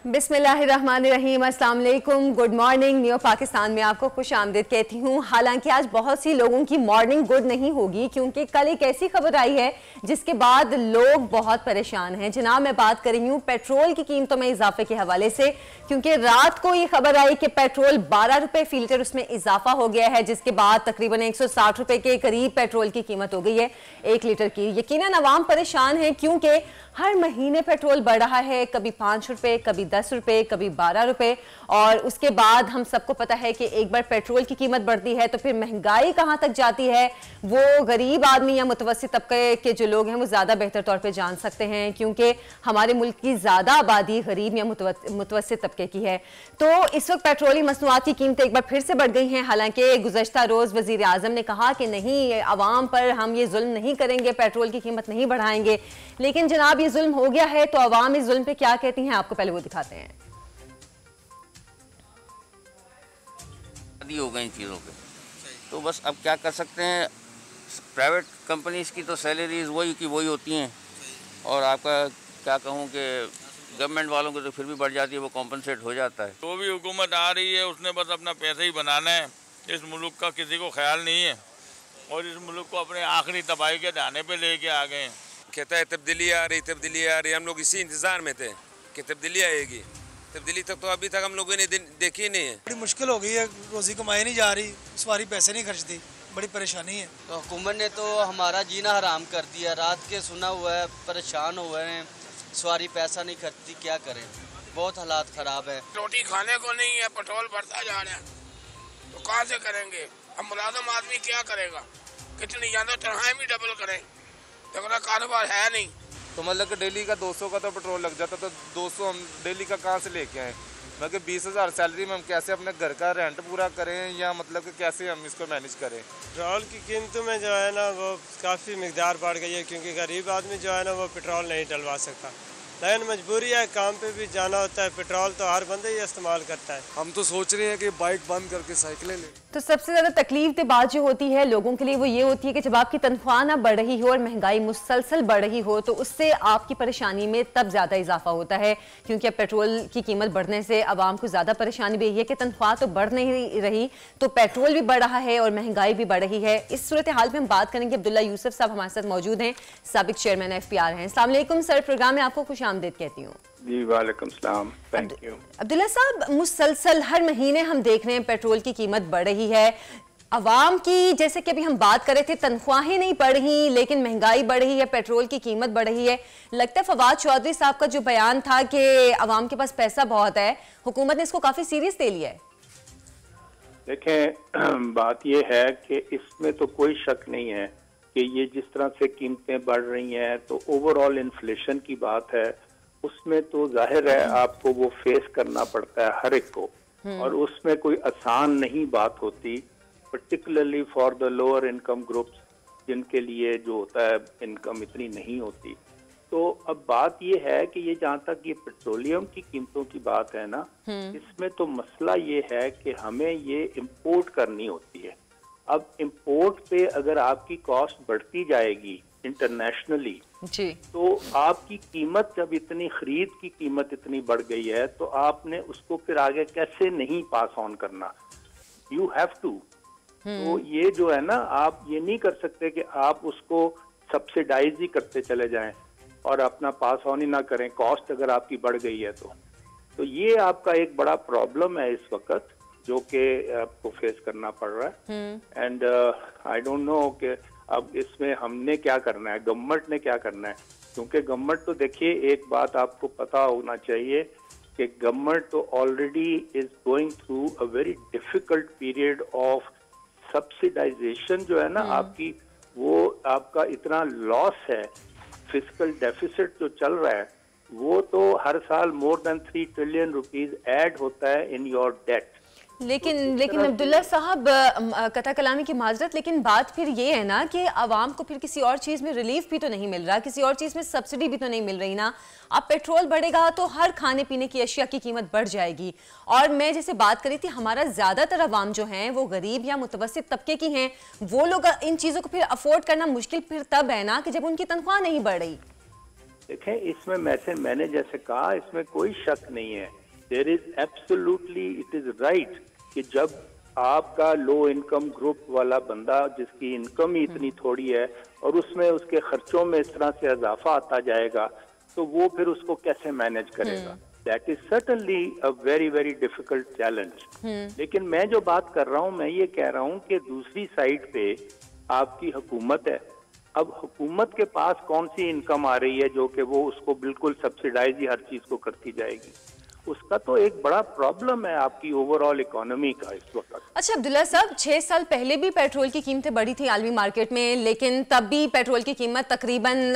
बिस्मिल्लाहिर्रहमानिर्रहीम, अस्सलाम वालेकुम, गुड मॉर्निंग। न्यू पाकिस्तान में आपको खुश आमदीद कहती हूँ। हालांकि आज बहुत सी लोगों की मॉर्निंग गुड नहीं होगी, क्योंकि कल एक ऐसी खबर आई है जिसके बाद लोग बहुत परेशान हैं। जनाब, मैं बात कर रही हूँ पेट्रोल की कीमतों में इजाफे के हवाले से, क्योंकि रात को ये खबर आई कि पेट्रोल 12 रुपए फी लीटर उसमें इजाफा हो गया है, जिसके बाद तकरीबन 160 रुपए के करीब पेट्रोल की कीमत हो गई है 1 लीटर की। यकीनन अवाम परेशान है, क्योंकि हर महीने पेट्रोल बढ़ रहा है, कभी 5 रुपए, कभी 10 रुपए, कभी 12 रुपए। और उसके बाद हम सबको पता है कि एक बार पेट्रोल की कीमत बढ़ती है तो फिर महंगाई कहाँ तक जाती है, वो गरीब आदमी या मुतवस्सित तबके के जो लोग हैं वो ज़्यादा बेहतर तौर पे जान सकते हैं, क्योंकि हमारे मुल्क की ज़्यादा आबादी गरीब या मुतवस्सित तबके की है। तो इस वक्त पेट्रोली मसनूआत की कीमतें एक बार फिर से बढ़ गई हैं। हालांकि गुज़श्ता रोज़ वज़ीर आज़म ने कहा कि नहीं, आवाम पर हम ये जुल्म नहीं करेंगे, पेट्रोल की कीमत नहीं बढ़ाएंगे। लेकिन जनाब, ये जुल्म हो गया है तो आवाम इस जुल्म पे क्या कहती हैं, आपको पहले वो दिखाते हैं। हो गई चीज़ों पे तो बस अब क्या कर सकते हैं। प्राइवेट कंपनीज की तो सैलरीज वही की वही होती हैं, और आपका क्या कहूँ कि गवर्नमेंट वालों को तो फिर भी बढ़ जाती है, वो कॉम्पनसेट हो जाता है। तो भी हुकूमत आ रही है, उसने बस अपना पैसा ही बनाना है। इस मुल्क का किसी को ख्याल नहीं है, और इस मुल्क को अपने आखिरी तबाही के दाने पे लेके आ गए हैं। कहता है तब्दीली आ रही। हम लोग इसी इंतज़ार में थे कि तब्दीली आएगी। तब्दीली तक तो अभी तक हम लोगों ने देखी ही नहीं है। बड़ी मुश्किल हो गई है, रोज़ी कमाई नहीं जा रही, सवारी पैसे नहीं खर्चती, बड़ी परेशानी है। तो हुकूमत ने तो हमारा जीना हराम कर दिया। रात के सुना हुआ है, परेशान हुए हैं, सवारी पैसा नहीं खर्चती, क्या करें, बहुत हालात ख़राब है। रोटी खाने को नहीं है, पेट्रोल बढ़ता जा रहा है, तो कहाँ से करेंगे। अब मुलाजम आदमी क्या करेगा, कितनी ज़्यादा तनख्वाहें भी डबल करें, तो कारोबार है नहीं। तो मतलब कि डेली का 200 का तो पेट्रोल लग जाता, तो 200 हम डेली का कहाँ से लेके आएँ। मतलब 20,000 सैलरी में हम कैसे अपने घर का रेंट पूरा करें, या मतलब कि कैसे हम इसको मैनेज करें। पेट्रोल की कीमतों में जो है ना वो काफ़ी मिकदार बढ़ गई है, क्योंकि गरीब आदमी जो है ना वो पेट्रोल नहीं डलवा सकता, लेकिन मजबूरी है, काम पे भी जाना होता है, पेट्रोल तो हर बंदे ही इस्तेमाल करता है। हम तो सोच रहे हैं कि बाइक बंद करके साइकिलें लें। तो सबसे ज़्यादा तकलीफ की बात जो होती है लोगों के लिए वो ये होती है कि जब आपकी तनख्वाह ना बढ़ रही हो और महंगाई मुसलसल बढ़ रही हो, तो उससे आपकी परेशानी में तब ज़्यादा इजाफा होता है, क्योंकि अब पेट्रोल की कीमत बढ़ने से आवाम को ज़्यादा परेशानी भी है कि तनख्वाह तो बढ़ नहीं रही, तो पेट्रोल भी बढ़ रहा है और महंगाई भी बढ़ रही है। इस सूरत हाल में हम बात करेंगे। अब्दुल्ला यूसुफ साहब हमारे साथ मौजूद हैं, साबिक चेयरमैन FPR हैं। अस्सलाम वालेकुम सर, प्रोग्राम में आपको खुश आमदीद कहती हूँ। जी वालेकुम सलाम, थैंक यू। अब्दुल्ला साहब, मुसलसल हर महीने हम देख रहे हैं पेट्रोल की कीमत बढ़ रही है। अवाम की, जैसे कि अभी हम बात कर रहे थे, तनख्वाहें नहीं बढ़ रही लेकिन महंगाई बढ़ रही है, पेट्रोल की कीमत बढ़ रही है। लगता है फवाद चौधरी साहब का जो बयान था कि अवाम के पास पैसा बहुत है, हुकूमत ने इसको काफी सीरियस ले लिया है। देखें, बात यह है कि इसमें तो कोई शक नहीं है कि ये जिस तरह से कीमतें बढ़ रही हैं तो ओवरऑल इन्फ्लेशन की बात है, उसमें तो जाहिर है आपको वो फेस करना पड़ता है हर एक को, और उसमें कोई आसान नहीं बात होती, particularly for the lower income groups, जिनके लिए जो होता है इनकम इतनी नहीं होती। तो अब बात ये है कि ये जहाँ तक ये पेट्रोलियम की कीमतों की बात है ना, इसमें तो मसला ये है कि हमें ये इम्पोर्ट करनी होती है। अब इम्पोर्ट पे अगर आपकी कॉस्ट बढ़ती जाएगी इंटरनेशनली जी, तो आपकी कीमत, जब इतनी खरीद की कीमत इतनी बढ़ गई है, तो आपने उसको फिर आगे कैसे नहीं पास ऑन करना, यू हैव टू। तो ये जो है ना, आप ये नहीं कर सकते कि आप उसको सब्सिडाइज ही करते चले जाएं और अपना पास ऑन ही ना करें, कॉस्ट अगर आपकी बढ़ गई है तो ये आपका एक बड़ा प्रॉब्लम है इस वक्त, जो कि आपको फेस करना पड़ रहा है। एंड आई डोंट नो कि अब इसमें हमने क्या करना है, गवर्नमेंट ने क्या करना है, क्योंकि गवर्नमेंट तो देखिए, एक बात आपको पता होना चाहिए कि गवर्नमेंट तो already is going through a very difficult period of subsidisation, जो है ना आपकी, वो आपका इतना लॉस है, फिजिकल डेफिसिट जो चल रहा है, वो तो हर साल more than 3 trillion rupees add होता है इन योर डेट। लेकिन अब्दुल्ला साहब, कथा कलामी की माजरत, लेकिन बात फिर ये है ना कि आवाम को फिर किसी और चीज़ में रिलीफ भी तो नहीं मिल रहा, किसी और चीज़ में सब्सिडी भी तो नहीं मिल रही ना। अब पेट्रोल बढ़ेगा तो हर खाने पीने की अशिया की कीमत बढ़ जाएगी। और मैं जैसे बात करी थी, हमारा ज़्यादातर आवाम जो हैं वो गरीब या मुतवस्सित तबके की हैं, वो लोग इन चीज़ों को फिर अफोर्ड करना मुश्किल फिर तब है ना कि जब उनकी तनख्वाह नहीं बढ़ रही। देखें, इसमें मैंने जैसे कहा, इसमें कोई शक नहीं है। There is absolutely, it is right कि जब आपका लो इनकम ग्रुप वाला बंदा जिसकी इनकम ही इतनी थोड़ी है और उसमें उसके खर्चों में इस तरह से इजाफा आता जाएगा, तो वो फिर उसको कैसे मैनेज करेगा? That is certainly a very very difficult challenge. लेकिन मैं जो बात कर रहा हूँ, मैं ये कह रहा हूँ कि दूसरी साइड पे आपकी हुकूमत है। अब हुकूमत के पास कौन सी इनकम आ रही है जो कि वो उसको बिल्कुल सब्सिडाइज ही हर चीज को करती जाएगी? उसका तो एक बड़ा प्रॉब्लम है आपकी ओवरऑल इकोनॉमी का इस वक्त। अच्छा अब्दुल्ला साहब, 6 साल पहले भी पेट्रोल की कीमतें बढ़ी थी आलमी मार्केट में, लेकिन तब भी पेट्रोल की कीमत तकरीबन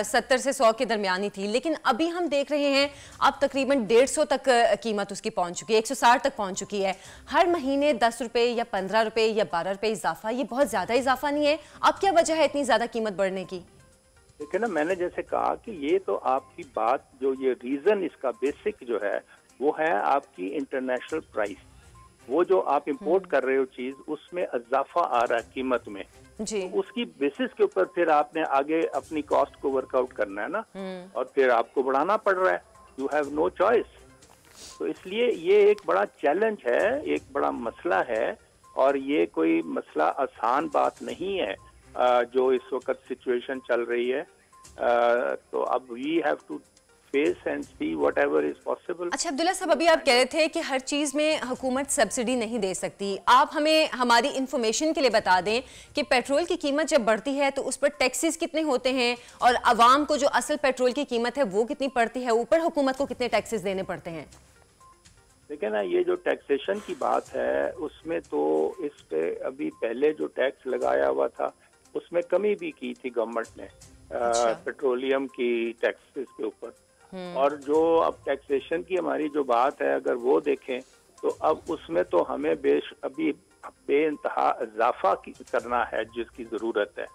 70 से 100 के दरमियानी थी। लेकिन अभी हम देख रहे हैं अब तकरीबन 150 तक कीमत उसकी पहुंच चुकी है, 160 तक पहुंच चुकी है। हर महीने 10 रुपए या 15 रुपए या 12 रुपए इजाफा, ये बहुत ज्यादा इजाफा नहीं है? अब क्या वजह है इतनी ज्यादा कीमत बढ़ने की? देखिए ना, मैंने जैसे कहा कि ये तो आपकी बात जो ये रीजन इसका बेसिक जो है वो है आपकी इंटरनेशनल प्राइस। वो जो आप इंपोर्ट कर रहे हो चीज, उसमें इजाफा आ रहा है कीमत में जी। तो उसकी बेसिस के ऊपर फिर आपने आगे अपनी कॉस्ट को वर्कआउट करना है ना, और फिर आपको बढ़ाना पड़ रहा है। You have no choice. तो इसलिए ये एक बड़ा चैलेंज है, एक बड़ा मसला है, और ये कोई मसला आसान बात नहीं है जो इस वक्त सिचुएशन चल रही है। तो अब we have to face and see whatever is possible. अच्छा अब्दुल्ला साहब, अभी आप कह रहे थे कि हर चीज में हुकूमत सब्सिडी नहीं दे सकती। आप हमें हमारी इंफॉर्मेशन के लिए बता दें कि पेट्रोल की कीमत जब बढ़ती है तो उस पर टैक्सेस कितने होते हैं, और आवाम को जो असल पेट्रोल की कीमत है वो कितनी पड़ती है, ऊपर हुकूमत को कितने टैक्सेस देने पड़ते हैं? देखिए ना, ये जो टैक्सेशन की बात है उसमें तो इस पे अभी पहले जो टैक्स लगाया हुआ था उसमें कमी भी की थी गवर्नमेंट ने पेट्रोलियम की टैक्सेस के ऊपर। और जो अब टैक्सेशन की हमारी जो बात है, अगर वो देखें तो अब उसमें तो हमें अभी बेइंतहा इजाफा करना है जिसकी ज़रूरत है,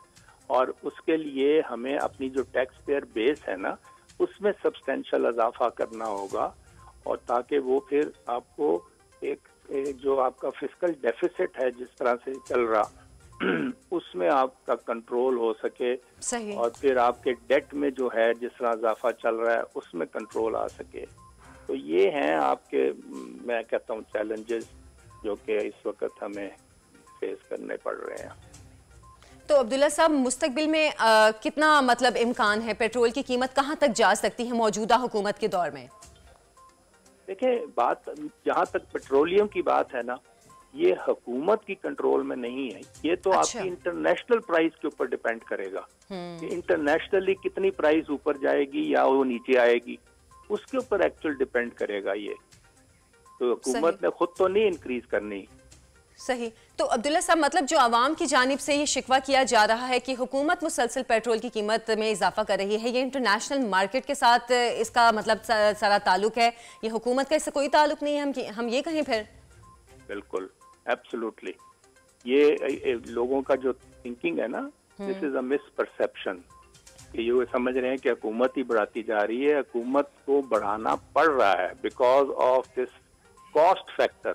और उसके लिए हमें अपनी जो टैक्स पेयर बेस है ना उसमें सब्सटेंशियल इजाफा करना होगा, और ताकि वो फिर आपको एक जो आपका फिस्कल डेफिसिट है जिस तरह से चल रहा उसमें आपका कंट्रोल हो सके सही। और फिर आपके डेट में जो है जिस तरह इजाफा चल रहा है उसमें कंट्रोल आ सके। तो ये हैं आपके, मैं कहता हूँ, चैलेंजेस जो कि इस वक्त हमें फेस करने पड़ रहे हैं। तो अब्दुल्ला साहब, मुस्तकबिल में कितना मतलब इम्कान है, पेट्रोल की कीमत कहाँ तक जा सकती है मौजूदा हुकूमत के दौर में? देखिए, बात जहाँ तक पेट्रोलियम की बात है ना, ये हुकूमत की कंट्रोल में नहीं है। ये तो आपकी इंटरनेशनल प्राइस के ऊपर डिपेंड करेगा कि इंटरनेशनली कितनी प्राइस ऊपर जाएगी या वो नीचे आएगी, उसके ऊपर एक्चुअल डिपेंड करेगा ये। तो हुकूमत ने खुद तो नहीं इंक्रीज करनी। सही। तो अब्दुल्ला साहब, मतलब जो आवाम की जानिब से ये शिकवा किया जा रहा है कि हुकूमत मुसलसल पेट्रोल की कीमत में इजाफा कर रही है, ये इंटरनेशनल मार्केट के साथ इसका मतलब सारा ताल्लुक है, ये हुकूमत का इससे कोई ताल्लुक नहीं है, हम ये कहें फिर? बिल्कुल, एब्सोल्युटली। ये लोगों का जो थिंकिंग है ना, दिस इज अ मिसपरसेप्शन कि ये समझ रहे हैं कि हुकूमत ही बढ़ाती जा रही है। हुकूमत को बढ़ाना पड़ रहा है because of this cost factor.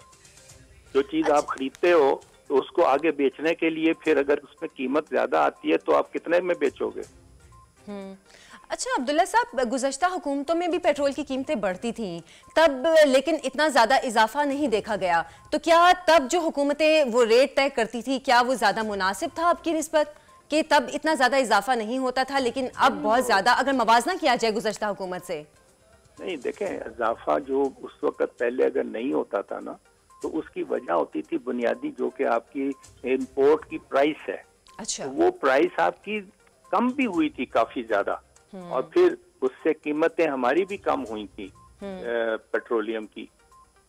जो चीज आप खरीदते हो तो उसको आगे बेचने के लिए फिर अगर उसमें कीमत ज्यादा आती है तो आप कितने में बेचोगे? अच्छा अब्दुल्ला साहब, गुज़श्ता हुकूमतों में भी पेट्रोल की कीमतें बढ़ती थीं तब, लेकिन इतना ज़्यादा इजाफा नहीं देखा गया। तो क्या तब जो हुकूमतें वो रेट तय करती थी, क्या वो ज़्यादा मुनासिब था आपकी निस्बत, कि तब इतना ज़्यादा इजाफा नहीं होता था लेकिन अब बहुत ज़्यादा, अगर मवाजना किया जाए गुज़श्ता हुकूमत से? नहीं, देखें, इजाफा जो उस वक्त पहले अगर नहीं होता था ना, तो उसकी वजह होती थी बुनियादी, जो कि आपकी इम्पोर्ट की प्राइस है। अच्छा। तो वो प्राइस आपकी कम भी हुई थी काफी ज्यादा, और फिर उससे कीमतें हमारी भी कम हुई थी पेट्रोलियम की।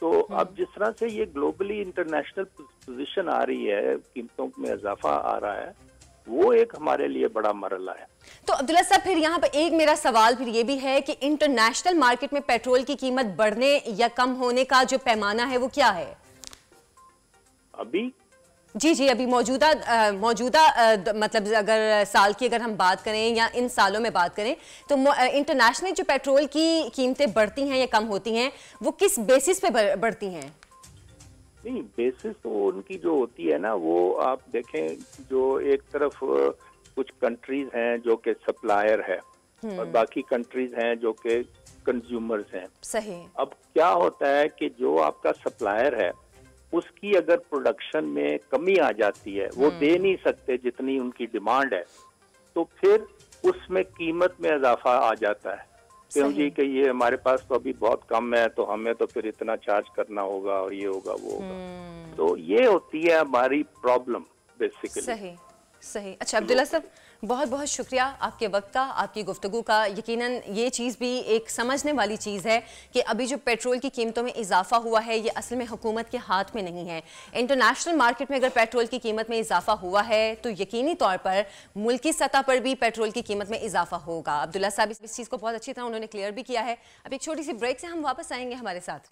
तो अब जिस तरह से ये ग्लोबली इंटरनेशनल पोजीशन आ रही है, कीमतों में इजाफा आ रहा है, वो एक हमारे लिए बड़ा मरला है। तो अब्दुल्ला साहब, फिर यहाँ पर एक मेरा सवाल फिर ये भी है कि इंटरनेशनल मार्केट में पेट्रोल की कीमत बढ़ने या कम होने का जो पैमाना है वो क्या है अभी? जी, अभी मौजूदा मतलब अगर साल की अगर हम बात करें या इन सालों में बात करें तो इंटरनेशनल जो पेट्रोल की कीमतें बढ़ती हैं या कम होती हैं, वो किस बेसिस पे बढ़ती हैं? नहीं, बेसिस तो उनकी जो होती है ना, वो आप देखें, जो एक तरफ कुछ कंट्रीज हैं जो कि सप्लायर है, और बाकी कंट्रीज हैं जो कि कंज्यूमर्स हैं। सही। अब क्या होता है कि जो आपका सप्लायर है उसकी अगर प्रोडक्शन में कमी आ जाती है, वो दे नहीं सकते जितनी उनकी डिमांड है, तो फिर उसमें कीमत में इजाफा आ जाता है क्योंकि कि ये हमारे पास तो अभी बहुत कम है तो हमें तो फिर इतना चार्ज करना होगा और ये होगा वो होगा। तो ये होती है हमारी प्रॉब्लम बेसिकली। सही सही। अच्छा अब्दुल्ला साहब, बहुत बहुत शुक्रिया आपके वक्त का, आपकी गुफ्तगू का। यकीनन ये चीज़ भी एक समझने वाली चीज़ है कि अभी जो पेट्रोल की कीमतों में इजाफा हुआ है ये असल में हुकूमत के हाथ में नहीं है। इंटरनेशनल मार्केट में अगर पेट्रोल की कीमत में इजाफा हुआ है तो यकीनी तौर पर मुल्की सतह पर भी पेट्रोल की कीमत में इजाफा होगा। अब्दुल्ला साहब इस चीज़ को बहुत अच्छी तरह उन्होंने क्लियर भी किया है। अब एक छोटी सी ब्रेक से हम वापस आएंगे हमारे साथ।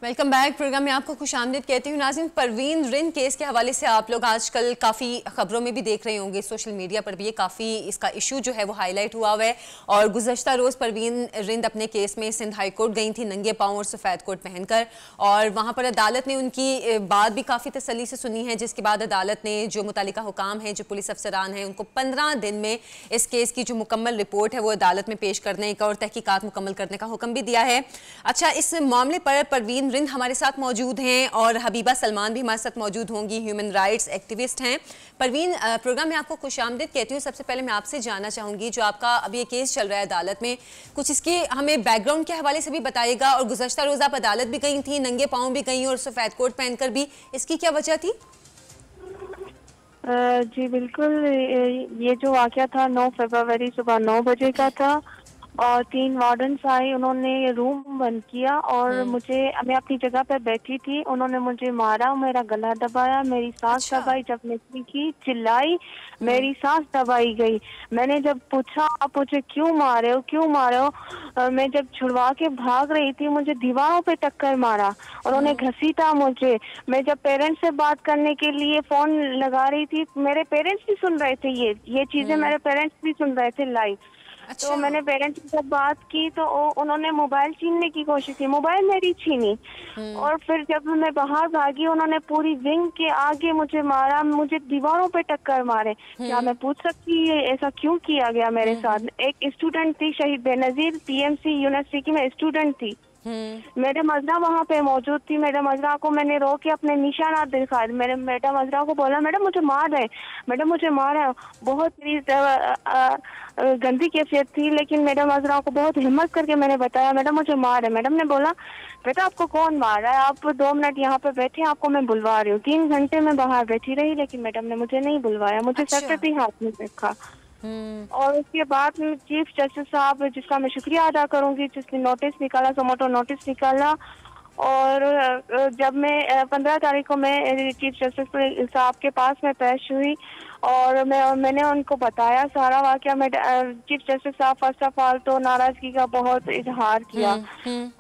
Welcome back. प्रोग्राम में आपको खुशामदीद कहती हूँ। नाज़रीन, परवीन रिंद केस के हवाले से आप लोग आजकल काफ़ी खबरों में भी देख रहे होंगे, सोशल मीडिया पर भी ये काफ़ी इसका इशू जो है वो हाईलाइट हुआ हुआ है। और गुज़श्ता रोज़ परवीन रिंद अपने केस में सिंध हाई कोर्ट गई थी नंगे पाँव और सफ़ेद कोट पहनकर, और वहाँ पर अदालत ने उनकी बात भी काफ़ी तसल्ली से सुनी है, जिसके बाद अदालत ने जो मुतालिका हुकाम हैं, जो पुलिस अफसरान हैं, उनको 15 दिन में इस केस की जो मुकम्मल रिपोर्ट है वो अदालत में पेश करने का और तहकीकात मुकम्मल करने का हुक्म भी दिया है। अच्छा, इस मामले पर परवीन रिंद हमारे साथ मौजूद हैं और हबीबा सलमान भी हमारे साथ मौजूद होंगी, ह्यूमन राइट्स एक्टिविस्ट हैं। परवीन, प्रोग्राम में आपको खुशामदीद कहती हूँ। सबसे पहले मैं आपसे जानना चाहूँगी, जो आपका अभी ये केस चल रहा है अदालत में, कुछ इसके हमें बैकग्राउंड के हवाले से भी बताइएगा। और गुज़श्ता रोज़ आप अदालत भी गई थी, नंगे पाँव भी गई और सफ़ेद कोट पहनकर भी, इसकी क्या वजह थी? जी बिल्कुल, ये जो वाक़या था 9 फरवरी सुबह 9 बजे का था और 3 वार्डन्स आए, उन्होंने रूम बंद किया और मैं अपनी जगह पर बैठी थी, उन्होंने मुझे मारा, मेरा गला दबाया, मेरी सांस दबाई, जब मैं चीखी चिल्लाई मेरी सांस दबाई गई। मैंने जब पूछा आप मुझे क्यों मारे हो, क्यों मारे हो, मैं जब छुड़वा के भाग रही थी मुझे दीवारों पे टक्कर मारा, उन्होंने घसीटा मुझे। मैं जब पेरेंट्स से बात करने के लिए फोन लगा रही थी, मेरे पेरेंट्स भी सुन रहे थे, ये चीजें मेरे पेरेंट्स भी सुन रहे थे लाइव। अच्छा। तो मैंने पेरेंट्स से बात की तो उन्होंने मोबाइल छीनने की कोशिश की, मोबाइल मेरी छीनी। और फिर जब मैं बाहर भागी उन्होंने पूरी विंग के आगे मुझे मारा, मुझे दीवारों पे टक्कर मारे। क्या मैं पूछ सकती है ऐसा क्यों किया गया मेरे साथ? एक स्टूडेंट थी, शहीद बेनजीर PMC यूनिवर्सिटी की मैं स्टूडेंट थी। मैडम अजरा वहाँ पे मौजूद थी। मैडम अजरा को मैंने रो के अपने निशानात दिखाए। मैंने मैडम अजरा को बोला मैडम मुझे मार रहे, मैडम मुझे मार रहे। बहुत मेरी गंदी कैफियत थी, लेकिन मैडम अजरा को बहुत हिम्मत करके मैंने बताया मैडम मुझे मार रहे। मैडम ने बोला बेटा आपको कौन मार रहा है, आप 2 मिनट यहाँ पे बैठे, आपको मैं बुलवा रही हूँ। 3 घंटे में बाहर बैठी रही, लेकिन मैडम ने मुझे नहीं बुलवाया, मुझे सेक्रेटरी हाथ में रखा। और उसके बाद चीफ जस्टिस साहब, जिसका मैं शुक्रिया अदा करूंगी, जिसने नोटिस निकाला, समोटो नोटिस निकाला। और जब मैं 15 तारीख को मैं चीफ जस्टिस साहब के पास में पेश हुई और मैंने उनको बताया सारा वाकया। मैं चीफ जस्टिस साहब फर्स्ट ऑफ ऑल तो नाराजगी का बहुत इजहार किया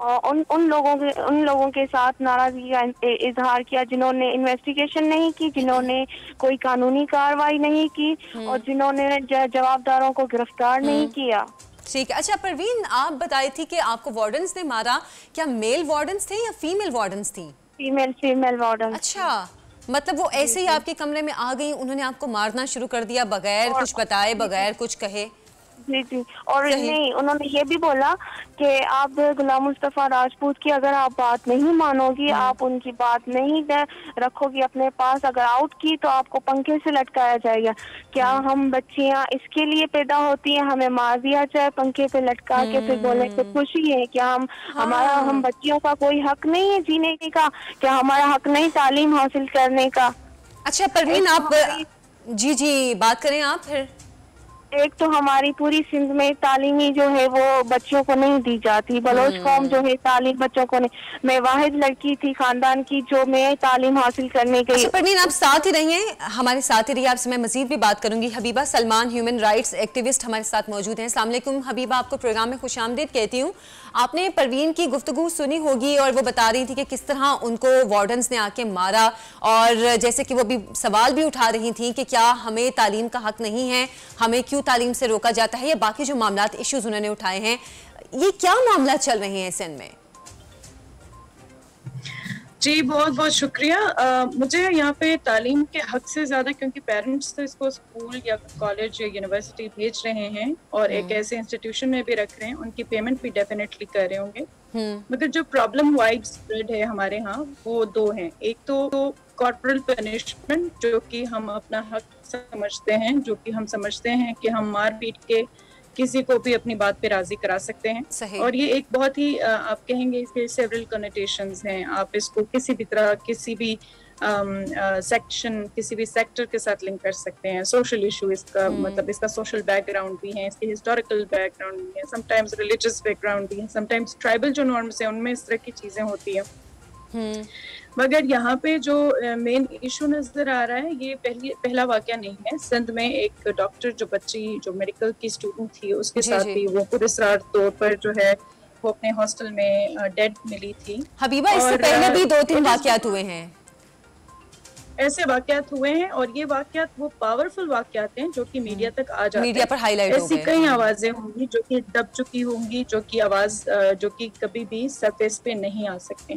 और उन लोगों के साथ नाराजगी का इजहार किया जिन्होंने इन्वेस्टिगेशन नहीं की, जिन्होंने कोई कानूनी कार्रवाई नहीं की और जिन्होंने जवाबदारों को गिरफ्तार नहीं किया। ठीक है। अच्छा परवीन, आप बताई थी कि आपको वार्डन्स ने मारा, क्या मेल वार्डन्स थे या फीमेल वार्डन्स थी? Female warden. अच्छा, मतलब वो ऐसे ही आपके कमरे में आ गई, उन्होंने आपको मारना शुरू कर दिया बगैर कुछ बताए, बगैर कुछ कहे? जी जी। और नहीं, उन्होंने ये भी बोला कि आप गुलाम मुस्तफा राजपूत की अगर आप बात नहीं मानोगी, आप उनकी बात नहीं रखोगी अपने पास, अगर आउट की तो आपको पंखे से लटकाया जाएगा। क्या हम बच्चियां इसके लिए पैदा होती हैं हमें मार दिया जाए पंखे पे लटका के, फिर बोले कि खुशी है? क्या हम बच्चियों का कोई हक नहीं है जीने का? क्या हमारा हक नहीं तालीम हासिल करने का? अच्छा परवीन, आप जी बात करें आप फिर। एक तो हमारी पूरी सिंध में तालीमी जो है वो बच्चों को नहीं दी जाती, बलोच कौम जो है तालीम बच्चों को नहीं। मैं वाहिद लड़की थी खानदान की जो मैं तालीम हासिल करने गई। अच्छा परवीन, आप साथ ही रहिए, हमारे साथ ही रहिए, आपसे मैं मजीद भी बात करूंगी। Habiba Salman human rights activist हमारे साथ मौजूद हैं। अस्सलाम वालेकुम हबीबा, आपको प्रोग्राम में खुशामदीद कहती हूँ। आपने परवीन की गुफ्तगू सुनी होगी और वो बता रही थी कि किस तरह उनको वार्डन्स ने आके मारा, और जैसे कि वो भी सवाल भी उठा रही थी कि क्या हमें तालीम का हक नहीं है, हमें क्यों तालीम से रोका जाता है, या बाकी जो मामलात इश्यूज उन्होंने उठाए हैं। ये क्या मामला चल रहे हैं सिंध में? जी बहुत बहुत शुक्रिया। मुझे यहाँ पे तालीम के हक से ज़्यादा, क्योंकि पेरेंट्स तो इसको स्कूल या कॉलेज या यूनिवर्सिटी भेज रहे हैं और एक ऐसे इंस्टीट्यूशन में भी रख रहे हैं, उनकी पेमेंट भी डेफिनेटली कर रहे होंगे, मगर जो प्रॉब्लम वाइड स्प्रेड है हमारे यहाँ वो दो हैं। एक तो कॉर्पोरल पनिशमेंट, जो कि हम अपना हक समझते हैं, जो कि हम समझते हैं कि हम मार पीट के किसी को भी अपनी बात पे राजी करा सकते हैं। और ये एक बहुत ही आप कहेंगे इसके सेवरल कनोटेशंस हैं। आप इसको किसी भी तरह, किसी भी सेक्शन, किसी भी सेक्टर के साथ लिंक कर सकते हैं। सोशल इशू इसका मतलब इसका सोशल बैकग्राउंड भी है, इसके हिस्टोरिकल बैकग्राउंड भी है, समटाइम्स रिलीजियस बैकग्राउंड भी है, समटाइम्स ट्राइबल जो नॉर्म्स हैं उनमें इस तरह की चीजें होती हैं। मगर यहाँ पे जो मेन इशू नजर आ रहा है, ये पहला वाकया नहीं है। सिंध में एक डॉक्टर जो बच्ची जो मेडिकल की स्टूडेंट थी, उसके साथ भी वो पुरस्कार तौर पर जो है वो अपने हॉस्टल में डेड मिली थी। हबीबा, इससे पहले भी 2-3 वाकयात हुए हैं, ऐसे वाकयात हुए हैं, और ये वाकयात वो पावरफुल वाकयात हैं जो कि मीडिया तक आ जाते हैं, मीडिया पर हाईलाइट हो गए। ऐसी कई आवाजें होंगी जो कि दब चुकी होंगी, जो कि आवाज जो कि कभी भी सरफेस पे नहीं आ सकते।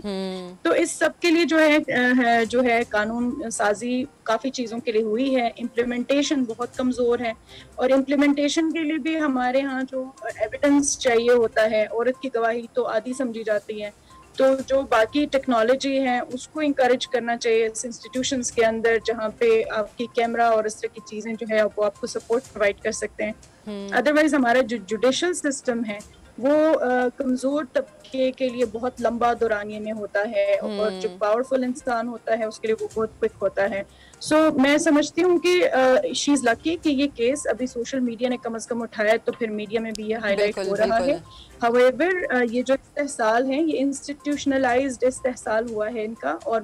तो इस सब के लिए जो है कानून साजी काफी चीजों के लिए हुई है, इम्प्लीमेंटेशन बहुत कमजोर है, और इम्प्लीमेंटेशन के लिए भी हमारे यहाँ जो एविडेंस चाहिए होता है, औरत की गवाही तो आधी समझी जाती है, तो जो बाकी टेक्नोलॉजी है उसको इंकरेज करना चाहिए इस इंस्टीट्यूशंस के अंदर, जहाँ पे आपकी कैमरा और इस तरह की चीजें जो है वो आपको सपोर्ट प्रोवाइड कर सकते हैं। अदरवाइज हमारा जो जुडिशल सिस्टम है वो कमजोर तबके के लिए बहुत लंबा दौरानिये में होता है, और जो पावरफुल इंसान होता है उसके लिए वो बहुत क्विक होता है। सो मैं समझती हूँ कि शी इज लकी कि ये केस अभी सोशल मीडिया ने कम से कम उठाया, तो फिर मीडिया में भी ये हाईलाइट हो रहा है। हाउएवर ये जो इस्तेहसाल है, ये इंस्टीट्यूशनलाइज्ड इस्तेहसाल हुआ है इनका, और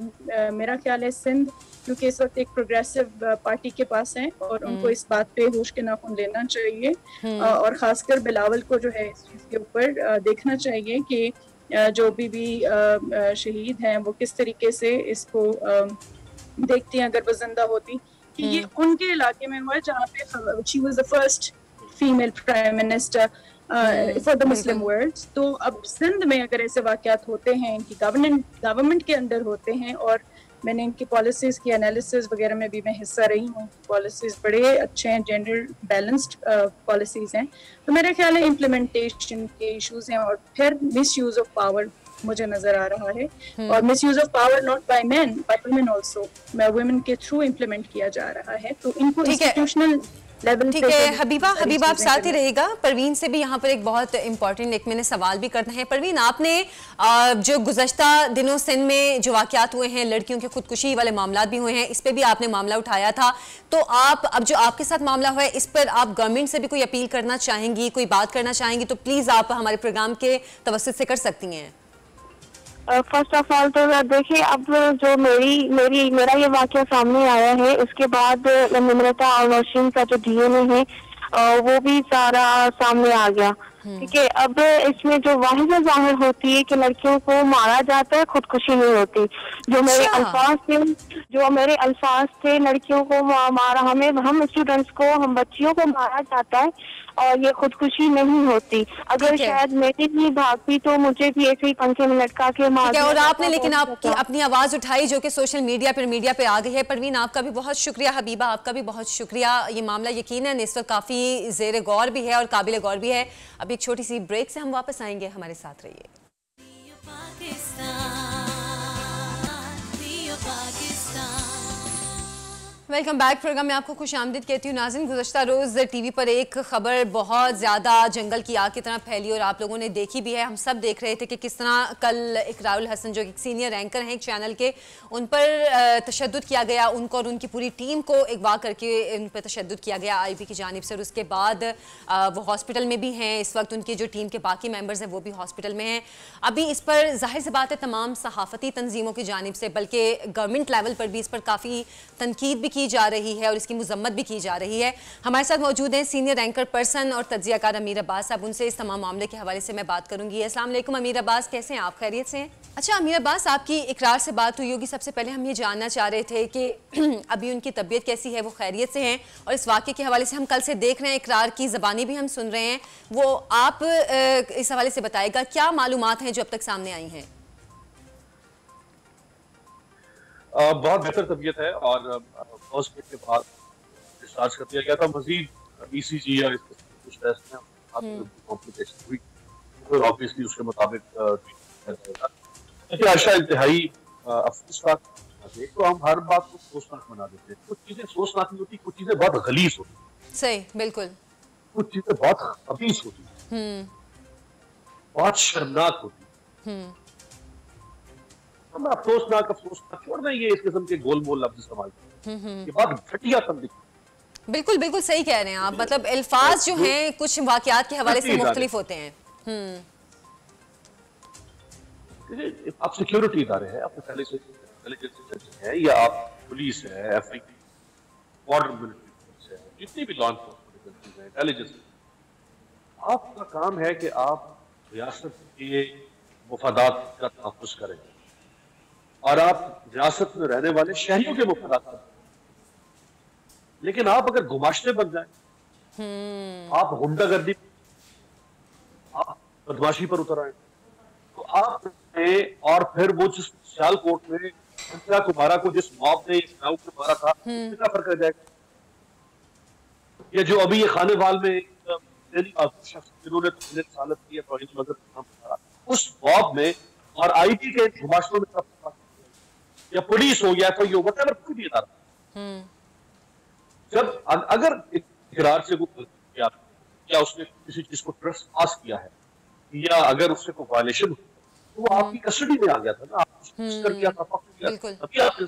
मेरा ख्याल है सिंध क्योंकि इस वक्त एक प्रोग्रेसिव पार्टी के पास है, और उनको इस बात पे होश के नाखून लेना चाहिए, और खासकर बिलावल को जो है इस चीज के ऊपर देखना चाहिए कि जो भी शहीद हैं वो किस तरीके से इसको देखती हैं अगर वो जिंदा होती, कि ये उनके इलाके में हुआ जहाँ पे she was the first female prime minister for the Muslim world. तो अब सिंध में अगर ऐसे वाकयात होते हैं, इनकी गवर्नमेंट के अंदर होते हैं, और मैंने इनकी पॉलिसीज की एनालिसिस वगैरह में भी मैं हिस्सा रही हूँ, पॉलिसीज बड़े अच्छे हैं, जेंडर बैलेंस्ड पॉलिसीज हैं, तो मेरा ख्याल है इम्प्लीमेंटेशन के इश्यूज हैं, और फिर मिस यूज ऑफ पावर मुझे नजर आ रहा है, और misuse of power not by men by women also, women के थ्रू इम्प्लीमेंट किया जा रहा है। तो इनको इंस्टीट्यूशनल ठीक है हबीबा आप साथ ही रहेगा। परवीन से भी यहाँ पर एक बहुत इंपॉर्टेंट एक मैंने सवाल भी करना है। परवीन, आपने जो गुज़श्ता दिनों सिंध में जो वाक़यात हुए हैं, लड़कियों के खुदकुशी वाले मामला भी हुए हैं, इस पे भी आपने मामला उठाया था, तो आप अब जो आपके साथ मामला हुआ है इस पर आप गवर्नमेंट से भी कोई अपील करना चाहेंगी, कोई बात करना चाहेंगी, तो प्लीज़ आप हमारे प्रोग्राम के तवस्सुत से कर सकती हैं। फर्स्ट ऑफ ऑल तो देखिए, अब जो मेरा ये वाकया सामने आया है, इसके बाद निम्रता और नौशीन का जो डीएनए है वो भी सारा सामने आ गया। ठीक है, अब इसमें जो वाहिद जाहिर होती है कि लड़कियों को मारा जाता है, खुदकुशी नहीं होती। जो मेरे अल्फाज थे लड़कियों को मारा, हम स्टूडेंट्स को, हम बच्चियों को मारा जाता है, और ये खुदकुशी नहीं होती। अगर शायद मेरी भी भाभी तो मुझे भी ऐसे ही पंखे में लटका के मार दिया। और आपने लेकिन आपकी अपनी आवाज उठाई जो कि सोशल मीडिया पे आ गई है। परवीन, आपका भी बहुत शुक्रिया। हबीबा, आपका भी बहुत शुक्रिया। ये मामला यकीनन इस वक्त काफी ज़ेर गौर भी है और काबिल गौर भी है। अब एक छोटी सी ब्रेक से हम वापस आएंगे, हमारे साथ रहिए। Welcome back. प्रोग्राम में आपको खुश आमदीद कहती हूँ। नाज़रीन, गुज़श्ता रोज़ टीवी पर एक खबर बहुत ज़्यादा जंगल की आग की तरह फैली, और आप लोगों ने देखी भी है। हम सब देख रहे थे कि किस तरह कल इकरारुल हसन जो एक सीनियर एंकर हैं एक चैनल के, उन पर तशद्दुद किया गया, उनको और उनकी पूरी टीम को अगवा करके उन पर तशद्दुद किया गया IB की जानिब से। और उसके बाद वो हॉस्पिटल में भी हैं इस वक्त, उनकी जो टीम के बाकी मेम्बर्स हैं वो भी हॉस्पिटल में हैं। अभी इस पर जाहिर सी बात है तमाम सहाफ़ती तंजीमों की जानिब से, बल्कि गवर्नमेंट लेवल पर भी इस पर काफ़ी तनकीद भी की जा रही है और इसकी मुजम्मत भी की जा रही है। हमारे साथ मौजूद हैं सीनियर एंकर पर्सन और तज्जियाकार अमीर अब्बास साहब। उनसे इस तमाम मामले के हवाले से मैं बात करूंगी। अस्सलाम वालेकुम अमीर अब्बास, कैसे हैं आप? खैरियत से हैं? अच्छा अमीर अब्बास, आपकी इकरार से बात हुई होगी। सबसे पहले हम ये जानना चाह रहे थे कि अभी उनकी तबीयत कैसी है, वो खैरियत से हैं? और इस वाक़े के हवाले से हम कल से देख रहे हैं, इकरार की ज़बानी भी हम सुन रहे हैं, वो आप इस हवाले से बताएगा क्या मालूमात हैं जो अब तक सामने आई हैं? बहुत बेहतर तबीयत है और हॉस्पिटल के बाद डिस्चार्ज कर दिया गया था। मजीद ECG या कुछ टेस्ट में कॉम्प्लिकेशन हुई तो ऑब्वियसली उसके मुताबिक लेकिन आशा इंतहाई अफसोसनाक। तो हम हर बात को सोचनाक बना देते हैं। कुछ चीजें सोचनाक नहीं होती, कुछ चीजें बहुत गलीज होती। सही, बिल्कुल। कुछ चीजें बहुत खबीस होती, बहुत शर्मनाक होती। हम अफसोसनाक छोड़ दें ये इस किस्म के गोल मोल लफ्ज इस्तेमाल, ये बहुत घटिया तंबी। बिल्कुल बिल्कुल सही कह रहे हैं आप। मतलब अल्फाज जो हैं कुछ वाकयात के हवाले से मुख्तलिफ होते हैं। आप सिक्योरिटी इदारे हैं, आपको पहले से है या आप पुलिस है, FIB, बॉर्डर मिलिट्री है, जितनी भी लॉ एनफोर्समेंट है, इंटेलिजेंस, आपका काम है कि आप रियासत के मुफादात का तहफ़्फ़ुज़ करें और आप रियासत में रहने वाले शहरियों के मुफादात। लेकिन आप अगर गुमाश्ते बन जाए, आप गुंडागर्दी, आप बदमाशी पर उतर आए, तो आप और फिर वो जिस सियालकोट में इंदिरा कुमारा को जिस मॉब ने चुनाव को मारा था, कितना फर्क रह जाएगा? या जो अभी ये खानेवाल में शख्स जिन्होंने रसालत की है, उस मॉब में और IB के घुमाशों में, या पुलिस हो या FIB हो, वटेवर कोई भी इदारा, जब अगर इकरार से वो किया या उसने किसी चीज को ट्रस्ट पास किया है या अगर उससे कोई वायलेशन तो वो आपकी कस्टडी में आ गया था ना, आप कर दिया था, अभी आपने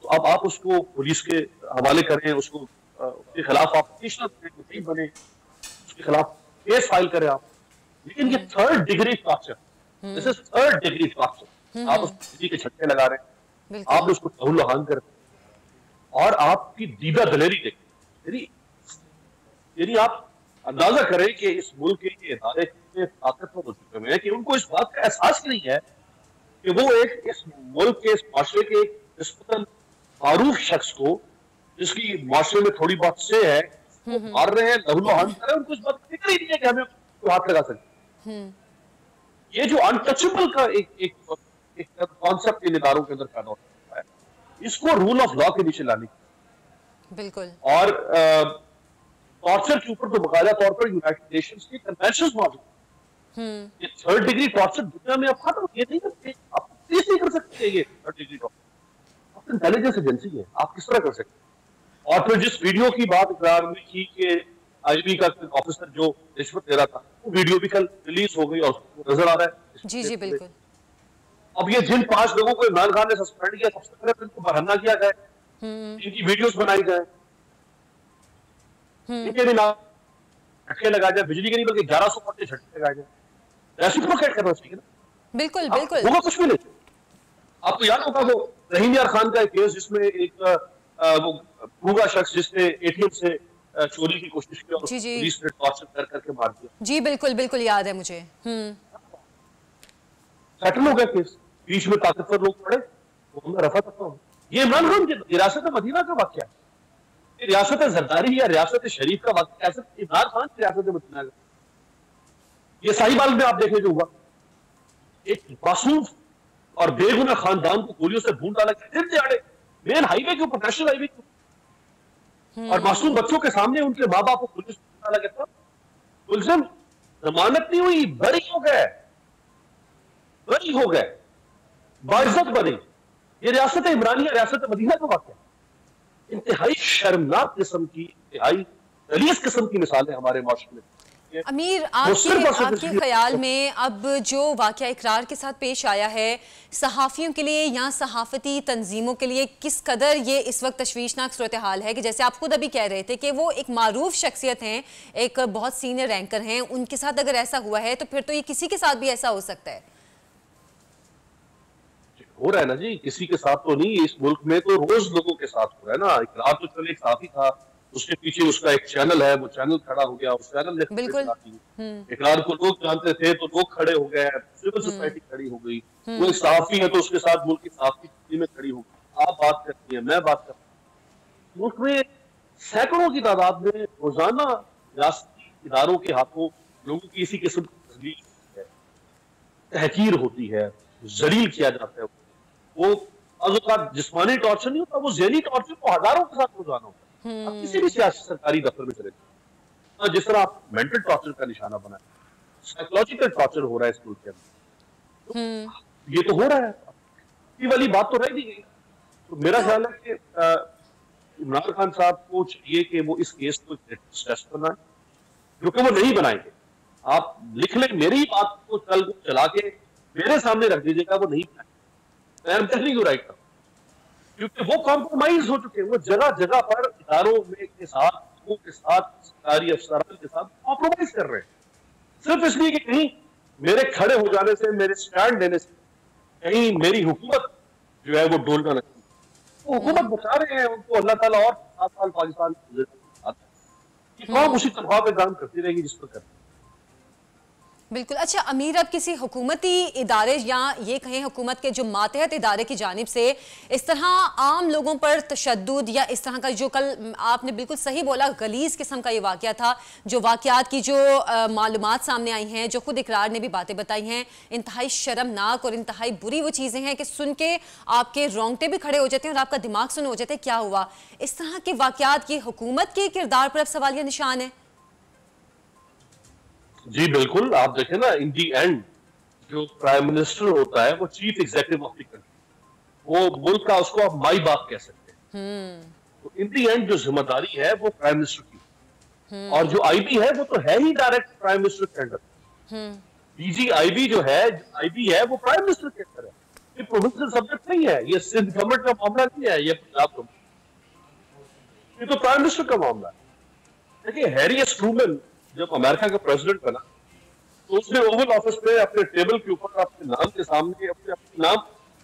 तो अब आप उसको पुलिस के हवाले करें, उसको उसके खिलाफ आप पिटीशनर बने, उसके खिलाफ केस फाइल करें आप। लेकिन ये third degree torture, this is third degree torture. आप उसको के छक्के लगा रहे हैं, आप उसको तहलहान कर और आपकी दीदा दलेरी देखें। यदि आप अंदाजा करें कि इस मुल्क के इदारे कितने ताकतवर हो चुके हैं कि उनको इस बात का एहसास नहीं है कि वो एक इस मुल्क के, इस माशरे के निस्बतन मारूफ शख्स को, जिसकी माशरे में थोड़ी बहुत से है, मार रहे हैं, लहूलुहान कर रहे हैं, उनको इस बात फिक्र ही नहीं है कि हमें हाथ लगा सकते। ये जो अनटचेबल का एक कॉन्सेप्ट इन इदारों के अंदर पैदा होता है, इसको रूल ऑफ लॉ के नीचे लाने की, बिल्कुल, और टॉर्चर के ऊपर तो बकायदा तौर पर यूनाइटेड नेशंस के कन्वेंशंस मौजूद। ये थर्ड डिग्री टॉर्चर दुनिया में आप खत्म ये नहीं करते, आप प्लीज नहीं कर सकते। ये थर्ड डिग्री टॉर्चर आप इंटेलिजेंस एजेंसी है, आप किस तरह कर सकते? और फिर जिस वीडियो की बात इकरार में की कि IB का ऑफिसर जो रिश्वत दे रहा था, वो वीडियो भी कल रिलीज हो गई और नजर आ रहा है। जी जी बिल्कुल। अब ये जिन 5 लोगों को इमरान खान ने सस्पेंड किया, सबसे पहले इनको बहाना किया जाए, इनकी वीडियोस बनाई जाए, इनके भी नाम झटके लगाए जाए, बिजली के नहीं बल्कि 1100 पट्टे झटके लगाए जाए। रेसिप्रोकेट करना चाहिए ना। बिल्कुल बिल्कुल। होगा कुछ भी नहीं। आपको याद होगा वो रहीम यार खान का एक केस जिसमें एक वो भूगा शख्स जिसने ATM से चोरी की कोशिश की और पुलिस ने टॉर्चर करके मार दिया। जी बिल्कुल बिल्कुल याद है मुझे। सेटल हो गया केस, बीच में ताकतवर लोग पड़े, वो हमने रफा तफा हो। ये इमरान खान की रियासत मदीना का वाकया है, रियासत जरदारी या रियासत शरीफ का वाकया, इमरान खान की रियासत मदीना का। ये साहिबाल में आप देखें जो हुआ, एक मासूम और बेगुनाह खानदान को गोलियों से भून डाला, फिर दिहाड़े मेन हाईवे के ऊपर, नेशनल हाईवे के ऊपर, और मासूम बच्चों के सामने उनके माँ बाप को पुलिस डाला गया था। मुलजिम जमानत नहीं हुई, बरी हो गए, बरी हो गए, बाइज्जत बनी। ये रियासत इमरानिया, रियासत मदीना का वाकया, इंतहाई शर्मनाक किस्म की, इंतहाई गलीज़ किस्म की मिसालें हमारे माशरे में। अमीर, आपके ख्याल में अब जो वाकया इकरार के साथ पेश आया है, सहाफ़ियों के लिए या सहाफ़ती तंजीमों के लिए किस कदर ये इस वक्त तशवीशनाक सूरत हाल है कि जैसे आप खुद अभी कह रहे थे कि वो एक मारूफ शख्सियत हैं, एक बहुत सीनियर रैंकर हैं, उनके साथ अगर ऐसा हुआ है तो फिर तो ये किसी के साथ भी ऐसा हो सकता है। हो रहा है ना जी, किसी के साथ तो नहीं, इस मुल्क में तो रोज लोगों के साथ हो रहा है ना। इकरार तो चल एक साथी था, उसके पीछे उसका एक चैनल है, वो चैनल खड़ा हो गया, उस चैनल ने इकरार को लोग जानते थे तो लोग खड़े हो गए, सिविल सोसाइटी खड़ी हो गई, वो एक सहाफी है तो उसके साथ मुल्क की सहाफी में खड़ी हो गई। आप बात करती है, मैं बात करती हूँ, मुल्क में सैकड़ों की तादाद में रोजाना रियासती इदारों के हाथों लोगों की इसी किस्म की तस्वीर है। तहकीर होती है, जलील किया जाता है। वो अगर जिस्मानी टॉर्चर नहीं होता, वो ज़हनी टॉर्चर को हजारों के साथ गुजारना होता है। अब किसी भी सियासी सरकारी दफ्तर में चले जाए, जिस तरह आप मेंटल टॉर्चर का निशाना बनाए, साइकोलॉजिकल टॉर्चर हो रहा है स्कूल के अंदर, तो ये तो हो रहा है, ये वाली बात तो रह नहीं गई। तो मेरा ख्याल है कि इमरान खान साहब को चाहिए कि वो इस केस को टेस्ट बनाए, जो कि वो नहीं बनाएंगे। आप लिख लें, मेरी बात को कल चला के मेरे सामने रख दीजिएगा, वो नहीं बनाएंगे। I am telling you right now, क्योंकि वो कॉम्प्रोमाइज हो चुके हैं। वो जगह जगह पर इदारों में के साथ, सरकारी अफसरान के साथ कॉम्प्रोमाइज कर रहे हैं, सिर्फ इसलिए कि कहीं मेरे खड़े हो जाने से, मेरे स्टैंड लेने से कहीं मेरी हुकूमत जो है वो डोल ना लगती। वो हुकूमत बचा रहे हैं उनको, अल्लाह ताला और 7 साल 5 साल कौन उसी तनख्वाह पे काम करती रहेगी जिस पर करती। बिल्कुल। अच्छा अमीर, अब किसी हुकूमती इदारे या ये कहें हुकूमत के जो मातहत इदारे की जानिब से इस तरह आम लोगों पर तशद्दुद या इस तरह का, जो कल आपने बिल्कुल सही बोला, गलीज किस्म का ये वाक़या था, जो वाक़यात की जो मालूमात सामने आई हैं, जो खुद इकरार ने भी बातें बताई हैं, इंतहाई शर्मनाक और इंतहाई बुरी वो चीज़ें हैं कि सुन के आपके रोंगटे भी खड़े हो जाते हैं और आपका दिमाग सुन हो जाता है क्या हुआ। इस तरह के वाक़यात की हुकूमत के किरदार पर अब सवालिया निशान है। जी बिल्कुल, आप देखें ना, इन दी एंड जो प्राइम मिनिस्टर होता है वो chief executive of the country, वो मुल्क का, उसको आप माई बाप कह सकते हैं। तो इन दी एंड जो जिम्मेदारी है वो प्राइम मिनिस्टर की, और जो आईबी है वो तो है ही डायरेक्ट प्राइम मिनिस्टर के अंडर। डीजी आईबी जो है, आईबी है वो प्राइम मिनिस्टर के अंदर है, ये प्रोविंशियल सब्जेक्ट नहीं है, ये सिंध गवर्नमेंट का मामला नहीं है, ये पंजाब गवर्नमेंट, ये तो प्राइम मिनिस्टर का मामला है। देखिए हैरी एस ट्रूमैन जब अमेरिका का प्रेसिडेंट बना तो उसने ओवल ऑफिस में अपने टेबल के ऊपर अपने नाम के सामने अपने नाम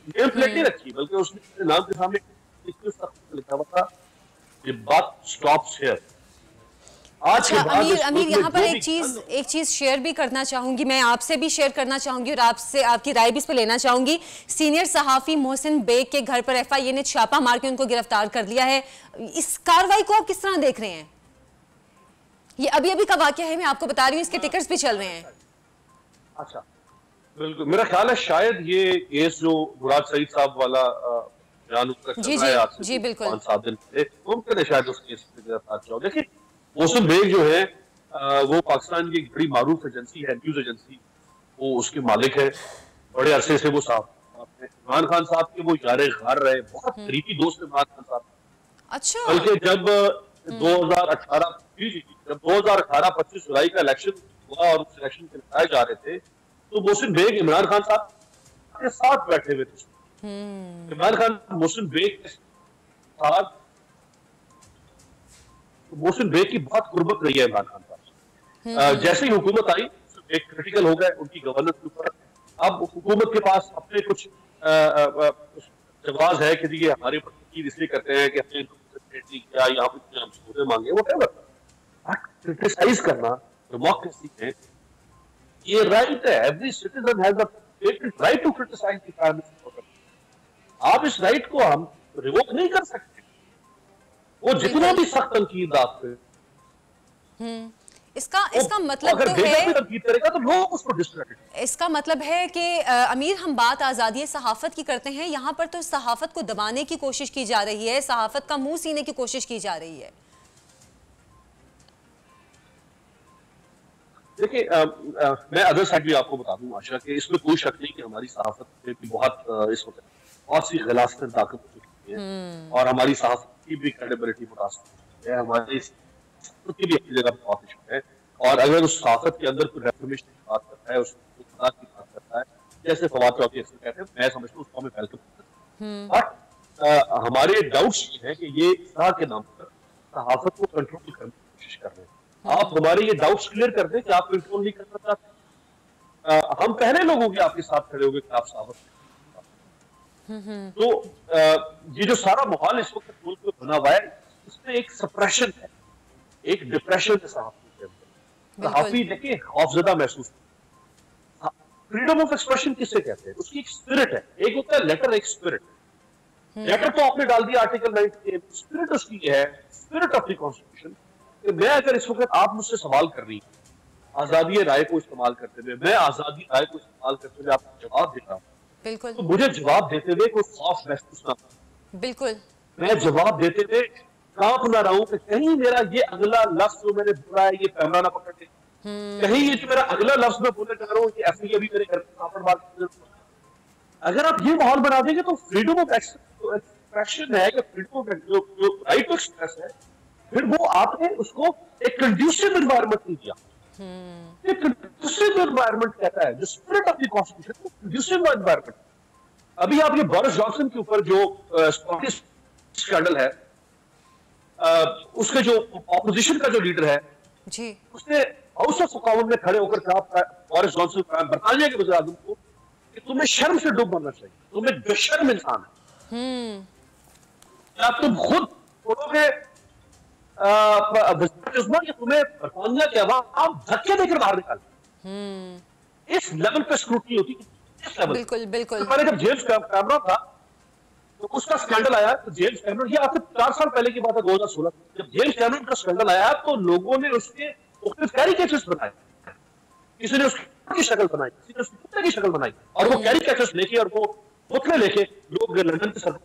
नेम प्लेट नहीं रखी, बल्कि उसने अपने नाम के सामने लिखा हुआ था, ये बात स्टॉप्स हियर। अच्छा अमीर यहाँ पर एक चीज शेयर भी करना चाहूंगी, मैं आपसे भी शेयर करना चाहूंगी और आपसे आपकी राय भी इस पर लेना चाहूंगी। सीनियर सहाफी मोहसिन बेग के घर पर एफआईए ने छापा मार के उनको गिरफ्तार कर लिया है। इस कार्रवाई को आप किस तरह देख रहे हैं? ये अभी अभी का वाकया है, मैं आपको बता रही हूँ, इसके टिकट्स भी चल रहे हैं। अच्छा बिल्कुल, मेरा ख्याल है शायद ये केस जो मुराद सईद साहब वाला बयान उसका चल रहा है आज से 5-7 दिन पहले, मुमकिन है शायद उस केस में गिरफ्तार किया हो। देखिए मोहसिन बेग जो है वो पाकिस्तान की एक बड़ी मारूफ एजेंसी है, न्यूज एजेंसी, वो उसके मालिक है, बड़े अरसे से वो साहब इमरान खान साहब के वो यारे गार रहे, बहुत करीबी दोस्त इमरान खान साहब। अच्छा, बल्कि जब 2018-25 जुलाई का इलेक्शन हुआ और उस इलेक्शन के निकाय जा रहे थे, तो मोहसिन बेग इमरान खान साहब के साथ बैठे हुए थे। इमरान खान मोहसिन बेग के साथ, मोहसिन बेग की बहुत कुर्बत रही है इमरान खान साहब। जैसे ही हुकूमत आई एक क्रिटिकल हो गए उनकी गवर्नेंस के ऊपर। अब हुकूमत के पास अपने कुछ जवाब है कि ये हमारे ऊपर इसलिए करते हैं कि अपने क्या यहाँ पे हम सूदे मांगे, वो क्या करता क्रिटिसाइज करना डेमोक्रेसी में ये राइट है। Every citizen has the right to criticise the prime minister. आप इस राइट को हम रिवोक नहीं कर सकते, वो जितना भी सख्त तनकीद आपसे। इसका मतलब तो है, तो लोग उसको डिस्क्रेडिट। इसका मतलब है कि अमीर, हम बात आज़ादी सहाफत की करते हैं, यहाँ पर तो सहाफत को दबाने की कोशिश की जा रही है, सहाफत का मुंह सीने की कोशिश की जा रही है। देखिए मैं अदर साइड भी आपको बता दूं आशा कि इसमें कोई शक नहीं कि हमारी सहाफत में भी बहुत इस वक्त बहुत सी गिलाफत ताकत हो चुकी है और हमारी सहाफत की भी क्रेडिबिलिटी मुतासर है, हमारी की भी अपनी जगह बहुत इशू है। और अगर उस सहाफत के अंदर कोई रेफॉर्मेशन की बात करता है, उसको खुदा की बात करता है, जैसे फवाद चौधरी अक्सर कहते हैं, मैं समझता हूँ उसको हमें वेलकम। बट हमारे डाउट्स ये हैं कि ये इस तरह के नाम पर सहाफत को कंट्रोल करने की कोशिश कर रहे हैं। आप हमारे ये डाउट्स क्लियर कर दें कि आप कंट्रोल नहीं करना चाहते। हम पहले लोग होंगे आपके साथ खड़े होंगे कि आप सहाफत। तो ये जो सारा माहौल इस वक्त मुल्क में बना हुआ है, इसमें एक सप्रेशन है, एक डिप्रेशन है सहाफी के अंदर। सहाफी देखिए खौफजदा महसूस, फ्रीडम ऑफ एक्सप्रेशन किसे कहते हैं? उसकी एक स्पिरिट है, एक होता है लेटर, एक स्पिरिट। लेटर तो आपने डाल दिया आर्टिकल 98, स्पिरिट उसकी है, स्पिरिट ऑफ द कॉन्स्टिट्यूशन। मैं अगर इस वक्त आप मुझसे सवाल कर रही आजादी राय को इस्तेमाल करते हुए, मैं आजादी राय को इस्तेमाल करते हुए आपको जवाब देता हूँ, बिल्कुल, तो मुझे जवाब देते हुए कोई खौफ महसूस ना हो। बिल्कुल, मैं जवाब देते हुए कांप ना रहा हूं कि कहीं मेरा ये अगला लफ्ज जो मैंने बोला है ये कैमरा ना पकड़ ले, कहीं ये जो मेरा अगला लफ्ज मैं बोलने जा रहा हूँ ये ऐसे अभी मेरे घर पे कापड़ बात। अगर आप ये माहौल बना देंगे तो फ्रीडम ऑफ एक्सप्रेशन है, फ्रीडम ऑफ जो राइट टू एक्सप्रेस है, फिर वो आपने उसको एक कंड्यूसिव एनवायरनमेंट नहीं दिया। एक कंड्यूसिव एनवायरनमेंट कहता है, जो spirit of the constitution, conducive environment. अभी आप ये बोरिस जॉनसन के ऊपर जो स्कॉटिश स्कैंडल है, उसके जो ऑपोजिशन का जो लीडर है जी, उसने हाउस ऑफ कॉमन में खड़े होकर कहा बोरिस जॉनसन बरतानिया के वज़ीर आज़म को कि तुम्हें शर्म से डूब मरना चाहिए, तुम एक बेशर्म इंसान है। आप तुम खुद बोलोगे कि तुम्हें बरतानिया के अवाम धक्के देकर बाहर निकाल। इस लेवल पे स्क्रूटनी होती है। बिल्कुल बिल्कुल। तो पहले जब जेम्स कैमरन था तो उसका स्कैंडल आया, तो जेम्स कैमरन, ये आपसे 4 साल पहले की बात है, 2016, जब जेम्स कैमरन का स्कैंडल आया तो लोगों ने उसके कैरिकेचर्स बनाए, किसी ने उसकी शक्ल बनाई, किसी ने उसके कुत्ते की शक्ल बनाई, और वो कैरिकेचर्स लेके और वो पुतले लेके लोग लंदन के सर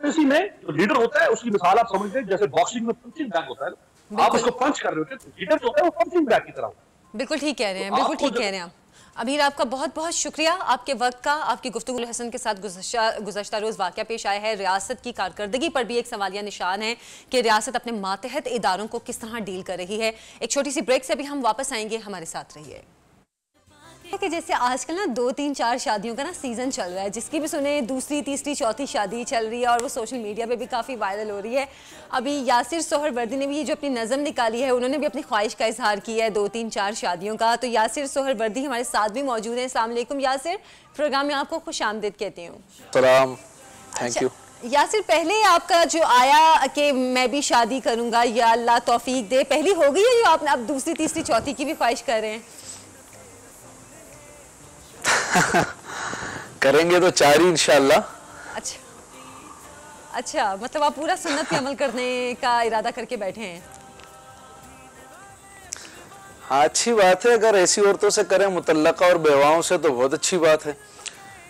इसी में जो लीडर होता है उसकी मिसाल आप समझ लें, जैसे बॉक्सिंग में पंचिंग बैग होता है, आप उसको पंच कर रहे होते हैं, लीडर जो होता है वो पंचिंग बैग की तरह। बिल्कुल ठीक कह रहे हैं, बिल्कुल ठीक कह रहे हैं आप। अमीर, आपका बहुत बहुत शुक्रिया आपके वक्त का। आपकी गुफ्तगू हसन के साथ गुज़श्ता रोज़ वाक़या पेश आया है। रियासत की कारकर्दगी पर भी एक सवालिया निशान है कि रियासत अपने मातहत इदारों को किस तरह डील कर रही है। एक छोटी सी ब्रेक से अभी हम वापस आएंगे, हमारे साथ रहिए। कि जैसे आजकल ना 2, 3, 4 शादियों का ना सीज़न चल रहा है, जिसकी भी सुने दूसरी, तीसरी, चौथी शादी चल रही है और वो सोशल मीडिया पे भी काफ़ी वायरल हो रही है। अभी यासिर सोहरवर्दी ने भी ये जो अपनी नज़म निकाली है, उन्होंने भी अपनी ख्वाहिश का इजहार किया है 2, 3, 4 शादियों का। तो यासिर सोहरवर्दी हमारे साथ भी मौजूद हैं। अस्सलाम वालेकुम यासिर, प्रोग्राम में आपको खुशामदीद कहती हूँ। सलाम, थैंक यू। यासिर, पहले आपका जो आया कि मैं भी शादी करूँगा या अल्लाह तौफीक दे, पहली हो गई है जो आपने अब दूसरी, तीसरी, चौथी की भी ख्वाहिश कर रहे हैं? करेंगे तो 4 ही इंशाल्लाह। अच्छा, मतलब आप पूरा सुन्नत पे अमल करने का इरादा करके बैठे हैं? हाँ, अच्छी बात है, अगर ऐसी औरतों से करें मुतल्लका और बेवाओं से तो बहुत अच्छी बात है,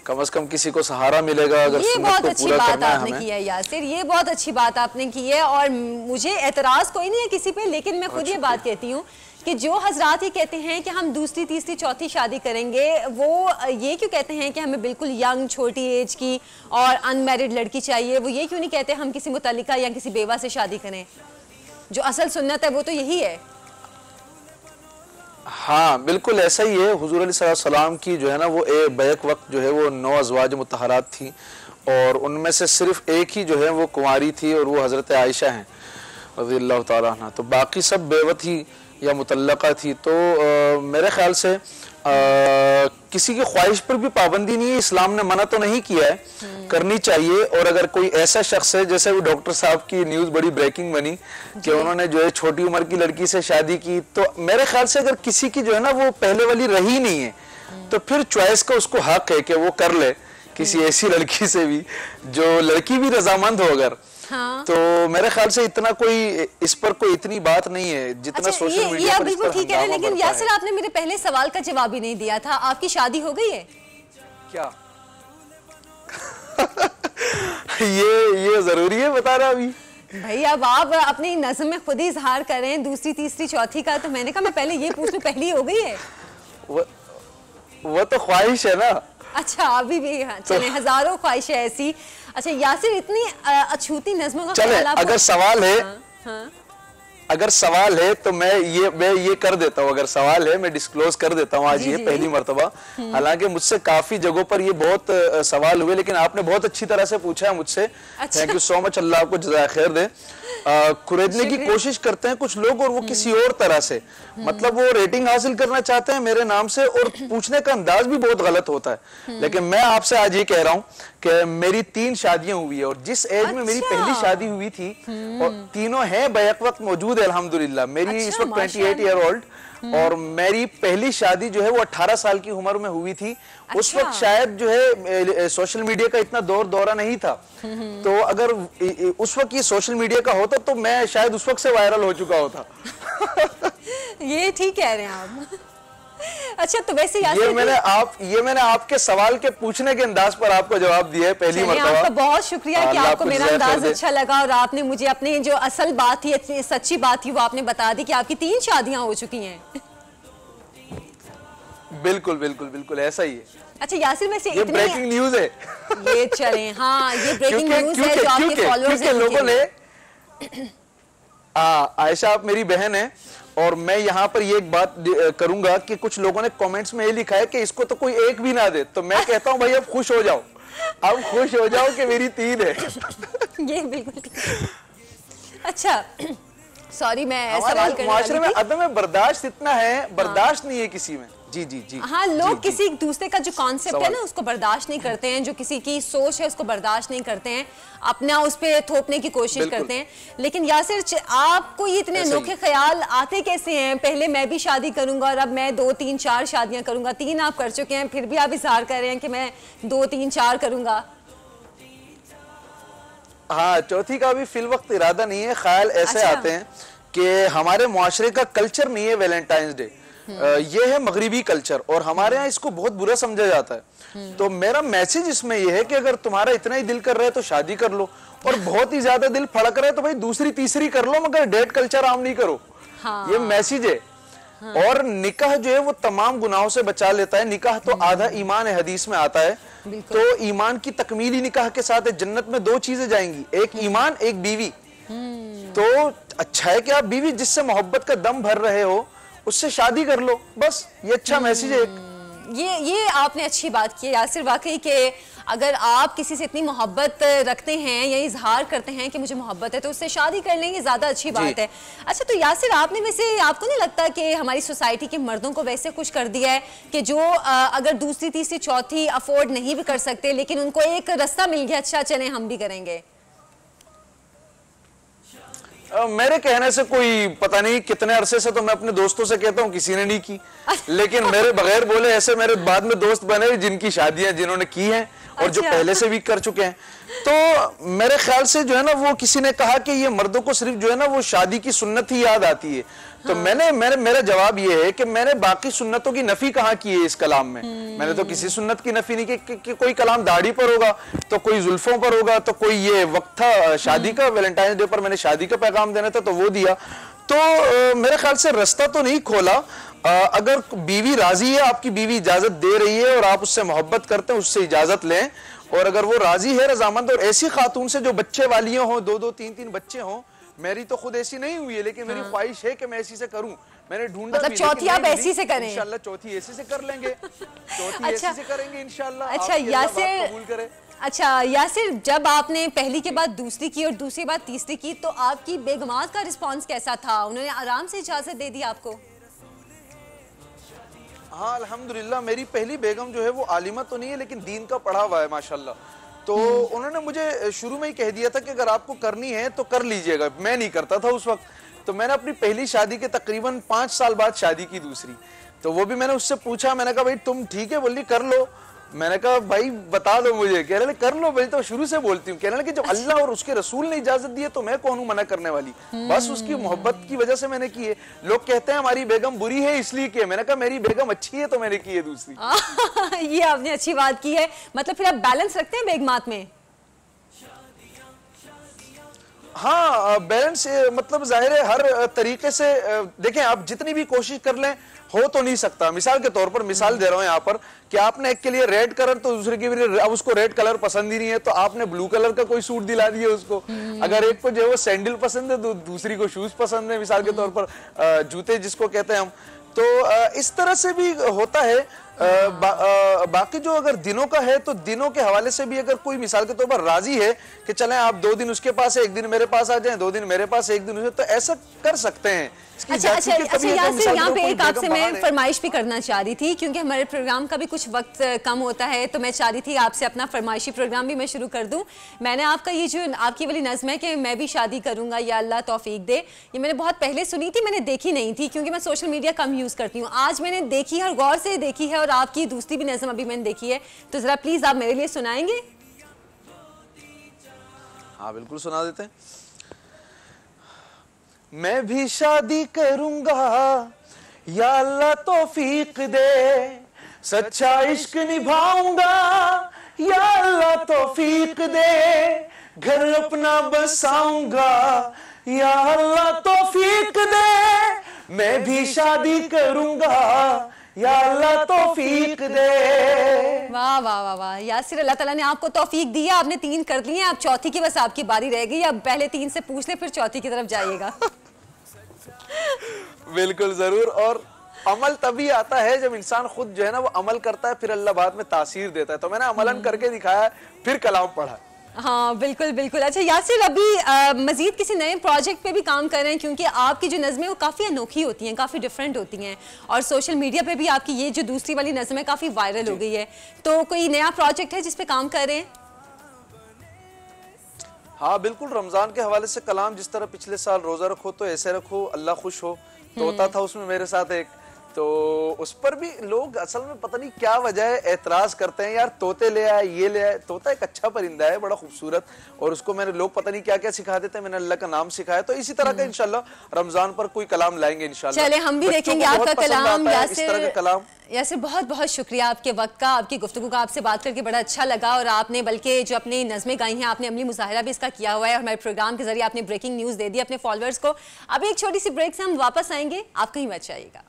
कम से कम किसी को सहारा मिलेगा। अगर ये बहुत अच्छी बात आपने की है यासिर, ये बहुत अच्छी बात आपने की है और मुझे एतराज़ कोई नहीं है किसी पे, लेकिन मैं खुद ये बात कहती हूँ कि जो हजरात ये कहते हैं कि हम दूसरी, तीसरी, चौथी शादी करेंगे, वो ये क्यों कहते हैं कि हमें बिल्कुल यंग, छोटी एज की और अनमैरिड लड़की चाहिए? वो ये क्यों नहीं कहते हम किसी मुतल्लिका या किसी बेवा से शादी करें? जो असल सुन्नत है वो तो यही है। हाँ, बिल्कुल ऐसा ही है। हुजूर अलैहिस्सलाम की जो है ना वो बैक वक्त जो है वो 9 अज़वाज मुतहरात थी और उनमें से सिर्फ एक ही जो है वो कुंवारी थी और वो हज़रत आयशा हैं रज़ियल्लाहु ताला अन्हा, तो बाकी सब बेवत ही या मुतल्लका थी। तो मेरे ख्याल से किसी की ख्वाहिश पर भी पाबंदी नहीं है, इस्लाम ने मना तो नहीं किया है, करनी चाहिए। और अगर कोई ऐसा शख्स है, जैसे वो डॉक्टर साहब की न्यूज़ बड़ी ब्रेकिंग बनी कि उन्होंने जो है छोटी उम्र की लड़की से शादी की, तो मेरे ख्याल से अगर किसी की जो है ना वो पहले वाली रही नहीं है तो फिर चॉइस का उसको हक है कि वो कर ले किसी ऐसी लड़की से भी जो लड़की भी रजामंद हो अगर। हाँ। तो मेरे ख्याल से इतना कोई इस पर कोई इतनी बात नहीं है जितना सोशल मीडिया पर बिल्कुल ठीक है। लेकिन यासिर, आपने मेरे पहले सवाल का जवाब ही नहीं दिया था। आपकी शादी हो गई है क्या? ये जरूरी है बताना अभी? भाई, अब आप अपनी नज़्म में खुद ही इजहार करें दूसरी, तीसरी, चौथी का, तो मैंने कहा मैं पहले ये पूछ लूं पहली हो गई है? वो तो ख्वाहिश है ना। अच्छा, अभी भी चले, हजारों ख्वाहिशें ऐसी। अच्छा यासिर, इतनी अछूती नज़्मों का चले, अगर सवाल है हाँ। अगर सवाल है तो मैं ये कर देता हूँ, अगर सवाल है मैं डिस्क्लोज कर देता हूँ आज ये पहली मर्तबा। हालांकि मुझसे काफी जगहों पर ये बहुत सवाल हुए, लेकिन आपने बहुत अच्छी तरह से पूछा है मुझसे। थैंक यू सो मच, अल्लाह आपको जज़ाए खैर दे। खुरेदने की कोशिश करते हैं कुछ लोग और वो किसी और तरह से, मतलब वो रेटिंग हासिल करना चाहते हैं मेरे नाम से और पूछने का अंदाज भी बहुत गलत होता है। लेकिन मैं आपसे आज ये कह रहा हूँ कि मेरी 3 शादियां हुई है और जिस एज में मेरी पहली शादी हुई थी और तीनों हैं बैक वक्त मौजूद है अल्हम्दुलिल्लाह। मेरी इस वक्त 28 ईयर ओल्ड और मेरी पहली शादी जो है वो 18 साल की उम्र में हुई थी। उस वक्त शायद जो है सोशल मीडिया का इतना दौरा नहीं था, तो अगर उस वक्त ये सोशल मीडिया का होता तो मैं शायद उस वक्त से वायरल हो चुका होता। ये ठीक कह रहे हैं आप। अच्छा, तो वैसे ये मैंने आपके सवाल के पूछने के अंदाज पर आपको जवाब दिया है पहली मर्तबा। आपका बहुत शुक्रिया कि आपको मेरा अंदाज अच्छा लगा और आपने मुझे अपनी जो असल बात थी, इतनी सच्ची बात थी, वो आपने बता दी कि आपकी 3 शादियां हो चुकी हैं। बिल्कुल बिल्कुल बिल्कुल ऐसा ही है। अच्छा यासिर, वैसे ये ब्रेकिंग न्यूज है। ये चलें, हाँ ये ब्रेकिंग न्यूज है जो आपके फॉलोअर्स हैं लोगों ने। आयशा आप मेरी बहन है और मैं यहाँ पर ये एक बात करूंगा कि कुछ लोगों ने कमेंट्स में ये लिखा है कि इसको तो कोई एक भी ना दे, तो मैं कहता हूँ भाई अब खुश हो जाओ, अब खुश हो जाओ कि मेरी 3 है। ये बिल्कुल ठीक। अच्छा सॉरी, मैं सवाल करने माशरे में अदम बर्दाश्त इतना है, बर्दाश्त नहीं है किसी में। जी जी जी। हाँ, लोग किसी दूसरे का जो कॉन्सेप्ट है ना उसको बर्दाश्त नहीं करते हैं, जो किसी की सोच है उसको बर्दाश्त नहीं करते हैं, अपना उस पे थोपने की कोशिश करते हैं। लेकिन यासिर, आपको ये इतने अनोखे ख्याल आते कैसे हैं? पहले मैं भी शादी करूंगा और अब मैं 2 3 4 शादियां करूंगा। 3 आप कर चुके हैं, फिर भी आप इजहार कर रहे हैं कि मैं 2 3 4 करूंगा। हाँ, चौथी का भी फिल वक्त इरादा नहीं है। ख्याल ऐसे आते हैं कि हमारे मुआशरे का कल्चर नहीं है वैलेंटाइंस डे, ये है मगरिबी कल्चर और हमारे यहाँ इसको बहुत बुरा समझा जाता है। तो मेरा मैसेज इसमें यह है कि अगर तुम्हारा इतना ही दिल कर रहा है तो शादी कर लो, और बहुत ही ज्यादा दिल फड़क रहा है तो भाई दूसरी तीसरी कर लो, मगर डेट कल्चर आम नहीं करो। हाँ। ये मैसेज है। हाँ। और निकाह जो है वो तमाम गुनाहों से बचा लेता है। निकाह तो आधा ईमान है, हदीस में आता है। तो ईमान की तकमीली निकाह के साथ जन्नत में 2 चीजें जाएंगी, एक ईमान एक बीवी। तो अच्छा है कि आप बीवी जिससे मोहब्बत का दम भर रहे हो उससे शादी कर लो, बस ये अच्छा मैसेज है। ये आपने अच्छी बात की यासिर, वाकई कि अगर आप किसी से इतनी मोहब्बत रखते हैं या इजहार करते हैं कि मुझे मोहब्बत है तो उससे शादी कर लेंगे, ज्यादा अच्छी बात है। अच्छा, तो यासिर आपने वैसे, आपको नहीं लगता कि हमारी सोसाइटी के मर्दों को वैसे खुश कर दिया है कि जो अगर दूसरी तीसरी चौथी अफोर्ड नहीं भी कर सकते लेकिन उनको एक रास्ता मिल गया, अच्छा चले हम भी करेंगे? मेरे कहने से कोई पता नहीं कितने अरसे से तो मैं अपने दोस्तों से कहता हूँ किसी ने नहीं की, लेकिन मेरे बगैर बोले ऐसे मेरे बाद में दोस्त बने जिनकी शादियां जिन्होंने की हैं और जो पहले से भी कर चुके हैं। तो मेरे ख्याल से जो है ना, वो किसी ने कहा कि ये मर्दों को सिर्फ जो है ना वो शादी की सुन्नत ही याद आती है। तो मेरा जवाब ये है कि मैंने बाकी सुन्नतों की नफी कहाँ की है इस कलाम में। मैंने तो किसी सुन्नत की नफी नहीं की कि कोई कलाम दाढ़ी पर होगा तो कोई जुल्फों पर होगा, तो कोई ये वक्त था शादी का, वैलेंटाइन डे पर मैंने शादी का पैगाम देना था तो वो दिया। तो मेरे ख्याल से रास्ता तो नहीं खोला। अगर बीवी राजी है, आपकी बीवी इजाजत दे रही है और आप उससे मोहब्बत करते हैं, उससे इजाजत लें। और अगर वो राजी है, रजामंद, और ऐसी खातून से जो बच्चे वालियां हों, 2-2 3-3 बच्चे हों, मेरी तो खुद ऐसी नहीं हुई है लेकिन मेरी ख्वाहिश है कि मैं ऐसी से करूं। मैंने ढूंढा, मतलब चौथी आप ऐसी से करें? इंशाल्लाह चौथी ऐसी से कर लेंगे, चौथी ऐसी से करेंगे इंशाल्लाह। अच्छा यासिर, अच्छा यासिर, जब आपने पहली के बाद दूसरी की और दूसरी बाद तीसरी की तो आपकी बेगमात का रिस्पॉन्स कैसा था? उन्होंने आराम से इजाजत दे दी आपको? हाँ अल्हम्दुलिल्लाह, मेरी पहली बेगम जो है वो आलिमा तो नहीं है लेकिन दीन का पढ़ा हुआ है माशाल्लाह। तो उन्होंने मुझे शुरू में ही कह दिया था कि अगर आपको करनी है तो कर लीजिएगा। मैं नहीं करता था उस वक्त। तो मैंने अपनी पहली शादी के तकरीबन 5 साल बाद शादी की दूसरी। तो वो भी मैंने उससे पूछा, मैंने कहा भाई तुम ठीक है? बोली कर लो। मैंने कहा भाई बता दो मुझे। कह रहे कर लो। भाई तो शुरू से बोलती हूँ। कह रहे कि जब अल्लाह और उसके रसूल ने इजाजत दी है तो मैं कौन हूँ मना करने वाली? बस उसकी मोहब्बत की वजह से मैंने की है। लोग कहते हैं हमारी बेगम बुरी है इसलिए की। मैंने कहा मेरी बेगम अच्छी है तो मैंने की है दूसरी। ये आपने अच्छी बात की है। मतलब फिर आप बैलेंस रखते हैं बेगमात में? हाँ, बैलेंस मतलब जाहिर है हर तरीके से। देखें, आप जितनी भी कोशिश कर लें हो तो नहीं सकता। मिसाल के तौर पर मिसाल दे रहा हूं यहाँ पर कि आपने एक के लिए रेड कलर तो दूसरे के लिए, अब उसको रेड कलर पसंद ही नहीं है तो आपने ब्लू कलर का कोई सूट दिला दिया उसको। अगर एक को जो है वो सैंडल पसंद है तो दूसरी को शूज पसंद है, मिसाल के तौर पर जूते जिसको कहते हैं हम। तो इस तरह से भी होता है। बाकी जो अगर दिनों का है तो दिनों के हवाले से भी अगर कोई मिसाल के तौर पर राजी है कि चलें आप 2 दिन उसके पास है, 1 दिन मेरे पास आ जाएं, 2 दिन मेरे पास, 1 दिन उसे, तो ऐसा कर सकते हैं। अच्छा यासिर, यहाँ पे एक आपसे मैं फरमाइश भी करना चाह रही थी क्योंकि हमारे प्रोग्राम का भी कुछ वक्त कम होता है, तो मैं चाह रही थी आपसे अपना फरमाइशी प्रोग्राम भी मैं शुरू कर दूं। मैंने आपका ये जो आपकी वाली नज़्म है कि मैं भी शादी करूंगा या अल्लाह तौफीक दे, ये मैंने बहुत पहले सुनी थी, मैंने देखी नहीं थी क्योंकि मैं सोशल मीडिया कम यूज़ करती हूँ। आज मैंने देखी है और गौर से देखी है और आपकी दूसरी भी नज़्म अभी मैंने देखी है, तो ज़रा प्लीज़ आप मेरे लिए सुनाएंगे? हाँ बिल्कुल सुना देते हैं। मैं भी शादी करूंगा, या अल्लाह तौफीक दे, सच्चा इश्क निभाऊंगा, या अल्लाह तौफीक दे, घर अपना बसाऊंगा, या अल्लाह तौफीक दे, मैं भी शादी करूंगा, या अल्लाह तौफीक दे। वाह वाह वाह वाह यासिर, अल्लाह ताला ने आपको तौफीक दी है, आपने 3 कर लिए, अब चौथी की बस आपकी बारी रह गई। अब पहले 3 से पूछ ले, फिर चौथी की तरफ जाइएगा। बिल्कुल जरूर। और अमल तभी आता है जब इंसान खुद जो है ना वो अमल करता है, फिर अल्लाह बाद में तासीर देता है। तो मैंने अमलन करके दिखाया, फिर कलाम पढ़ा। हाँ बिल्कुल बिल्कुल। अच्छा यासिर, अभी मजीद किसी नए प्रोजेक्ट पे भी काम कर रहे हैं? क्योंकि आपकी जो नज़में वो काफ़ी अनोखी होती हैं, काफ़ी डिफरेंट होती हैं, और सोशल मीडिया पे भी आपकी ये जो दूसरी वाली नज़म है काफ़ी वायरल हो गई है। तो कोई नया प्रोजेक्ट है जिस पे काम कर रहे हैं? हाँ बिल्कुल, रमज़ान के हवाले से कलाम, जिस तरह पिछले साल रोज़ा रखो तो ऐसे रखो अल्लाह खुश हो, तोता था उसमें मेरे साथ एक, तो उस पर भी लोग असल में पता नहीं क्या वजह है एतराज करते हैं, यार तोते ले आए, ये ले आए। तोता एक अच्छा परिंदा है, बड़ा खूबसूरत, और उसको मैंने लोग पता नहीं क्या क्या सिखा देते हैं, मैंने अल्लाह का नाम सिखाया। तो इसी तरह का इंशाल्लाह रमजान पर कोई कलाम लाएंगे इंशाल्लाह। चले हम भी देखेंगे आपका कलाम। इस तरह का कलाम। यासिर बहुत बहुत शुक्रिया आपके वक्त का, आपकी गुफ्तगू का, आपसे बात करके बड़ा अच्छा लगा। और आपने बल्कि जो अपनी नज़में गाई हैं, आपने अमली मुजाहिरा भी इसका किया हुआ है, और हमारे प्रोग्राम के जरिए आपने ब्रेकिंग न्यूज़ दे दी अपने फॉलोअर्स को। अभी एक छोटी सी ब्रेक से हम वापस आएंगे, आप कहीं मत जाइएगा।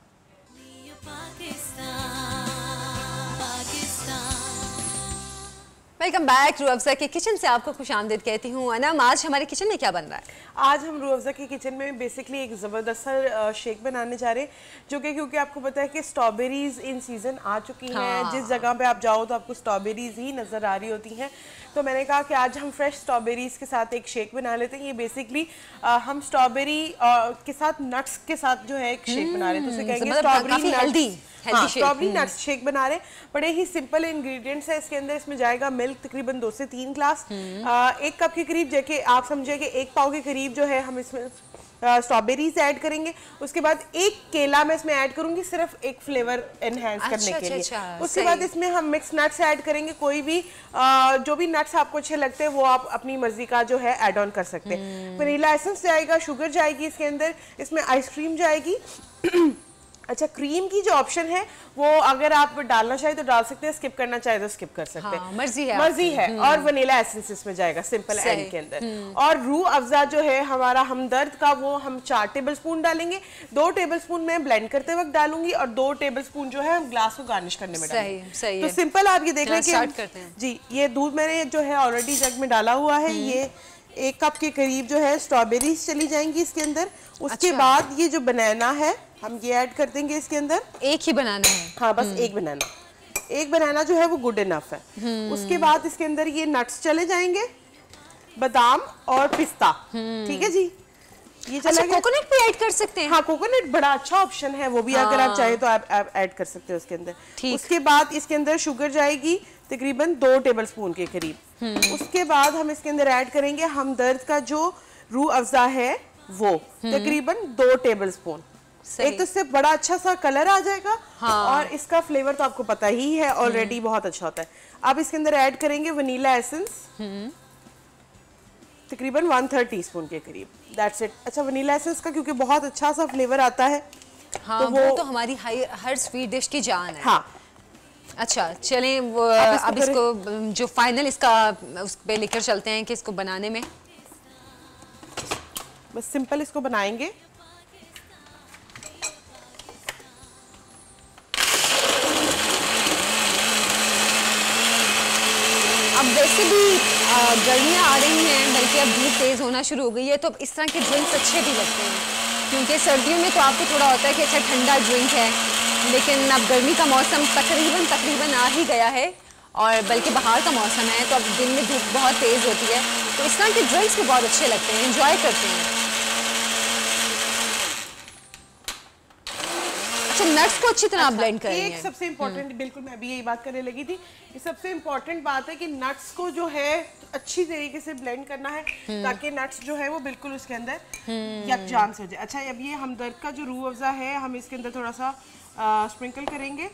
Welcome back. रूह अफ़ज़ा के किचन से आपको खुशामदीद कहती हूँ। अनम, आज हमारे किचन में क्या बन रहा है? आज हम रूह अफ़ज़ा के किचन में बेसिकली एक ज़बरदस्त सा शेक बनाने जा रहे हैं, जो कि क्योंकि आपको पता है कि स्ट्रॉबेरीज़ इन सीज़न आ चुकी हैं। जिस जगह पे आप जाओ तो आपको स्ट्रॉबेरीज़ ही नज़र आ रही होती हैं। तो मैंने कहा कि आज हम फ्रेश स्ट्रॉबेरीज़ के साथ एक शेक बना लेते हैं। ये बेसिकली हम स्ट्रॉबेरी के साथ नट्स के साथ जो है एक शेक बना रहे हैं, तो उसे कहेंगे स्ट्रॉबेरी स्ट्रॉबेरी नट्स शेक बना रहे हैं। बड़े ही सिंपल इंग्रेडिएंट्स है इसके अंदर। इसमें जाएगा मिल्क तकरीबन 2 से 3 ग्लास, 1 कप के करीब, जैसे आप समझे कि 1 पाव के करीब जो है हम इसमें स्ट्रॉबेरीज ऐड करेंगे। उसके बाद 1 केला मैं इसमें ऐड करूंगी, सिर्फ एक फ्लेवर एनहांस करने के लिए। उसके बाद इसमें हम मिक्स नट्स ऐड करेंगे। कोई भी जो भी नट्स आपको अच्छे लगते हैं वो आप अपनी मर्जी का जो है ऐड ऑन कर सकते हैं। वनीला एसेंस जाएगा, शुगर जाएगी इसके अंदर, इसमें आइसक्रीम जाएगी। अच्छा, क्रीम की जो ऑप्शन है वो अगर आप डालना चाहे तो डाल सकते हैं, स्किप करना चाहे तो स्किप कर सकते हैं, मर्जी है। और वनीला एसेंस इसमें जाएगा सिंपल एंड के अंदर। और रूह अफ़ज़ा जो है हमारा हमदर्द का, वो हम 4 टेबलस्पून डालेंगे। 2 टेबलस्पून मैं ब्लेंड करते वक्त डालूंगी, और 2 टेबलस्पून जो है हम ग्लास को गार्निश करने में डालेंगे। तो सिंपल आप ये देख रहे हैं जी, ये दूध मैंने जो है ऑलरेडी जग में डाला हुआ है। ये 1 कप के करीब जो है स्ट्रॉबेरीज चली जाएंगी इसके अंदर। उसके बाद ये जो बनाना है हम ये ऐड कर देंगे इसके अंदर। एक ही बनाना है? हाँ, बस एक बनाना। एक बनाना जो है वो गुड इनफ है। उसके बाद इसके अंदर ये नट्स चले जाएंगे, बादाम और पिस्ता। ठीक है जी, ये चला गया। कोकोनट भी ऐड कर सकते हैं? हाँ, कोकोनट बड़ा अच्छा ऑप्शन है, वो भी अगर आप चाहे तो आप ऐड कर सकते हो उसके अंदर। उसके बाद इसके अंदर शुगर जाएगी तकरीबन 2 टेबलस्पून के करीब। उसके बाद हम इसके अंदर ऐड करेंगे हमदर्द का जो रूह अफ़ज़ा है वो तकरीबन 2 टेबलस्पून। एक तो इससे बड़ा अच्छा सा कलर आ जाएगा, और इसका फ्लेवर तो आपको पता ही है ऑलरेडी बहुत अच्छा होता है। अब इसके अंदर ऐड करेंगे वनीला एसेंस तकरीबन 1/3 टीस्पून के करीब। That's it. अच्छा, वनीला एसेंस का क्योंकि बहुत अच्छा सा फ्लेवर आता है, हाँ, तो वो तो हमारी हर स्वीट डिश की जान है। हाँ। अच्छा चलें, अब इसको जो फाइनल इसका उस पे लेकर चलते हैं कि इसको बनाने में बस सिंपल इसको बनाएंगे। अब वैसे भी गर्मियाँ आ रही हैं, बल्कि अब धूप तेज़ होना शुरू हो गई है, तो अब इस तरह के ड्रिंक्स अच्छे भी लगते हैं। क्योंकि सर्दियों में तो आपको थोड़ा होता है कि अच्छा ठंडा ड्रिंक है, लेकिन अब गर्मी का मौसम तकरीबन आ ही गया है, और बल्कि बाहर का मौसम है, तो अब दिन में धूप बहुत तेज़ होती है, तो इस तरह के ड्रिंक्स भी बहुत अच्छे लगते हैं, एंजॉय करते हैं। नट्स को अच्छी तरह ब्लेंड करेंगे। एक सबसे इम्पोर्टेंट, बिल्कुल मैं भी यही बात करने लगी थी, ये सबसे इम्पोर्टेंट बात है कि नट्स को जो है अच्छी तरीके से ब्लेंड करना है, ताकि नट्स जो है वो बिल्कुल उसके अंदर यकजान से हो जाए। अच्छा, अब ये हमदर्द का जो रूह अफ़ज़ा है हम इसके अंदर थोड़ा सा स्प्रिंकल करेंगे।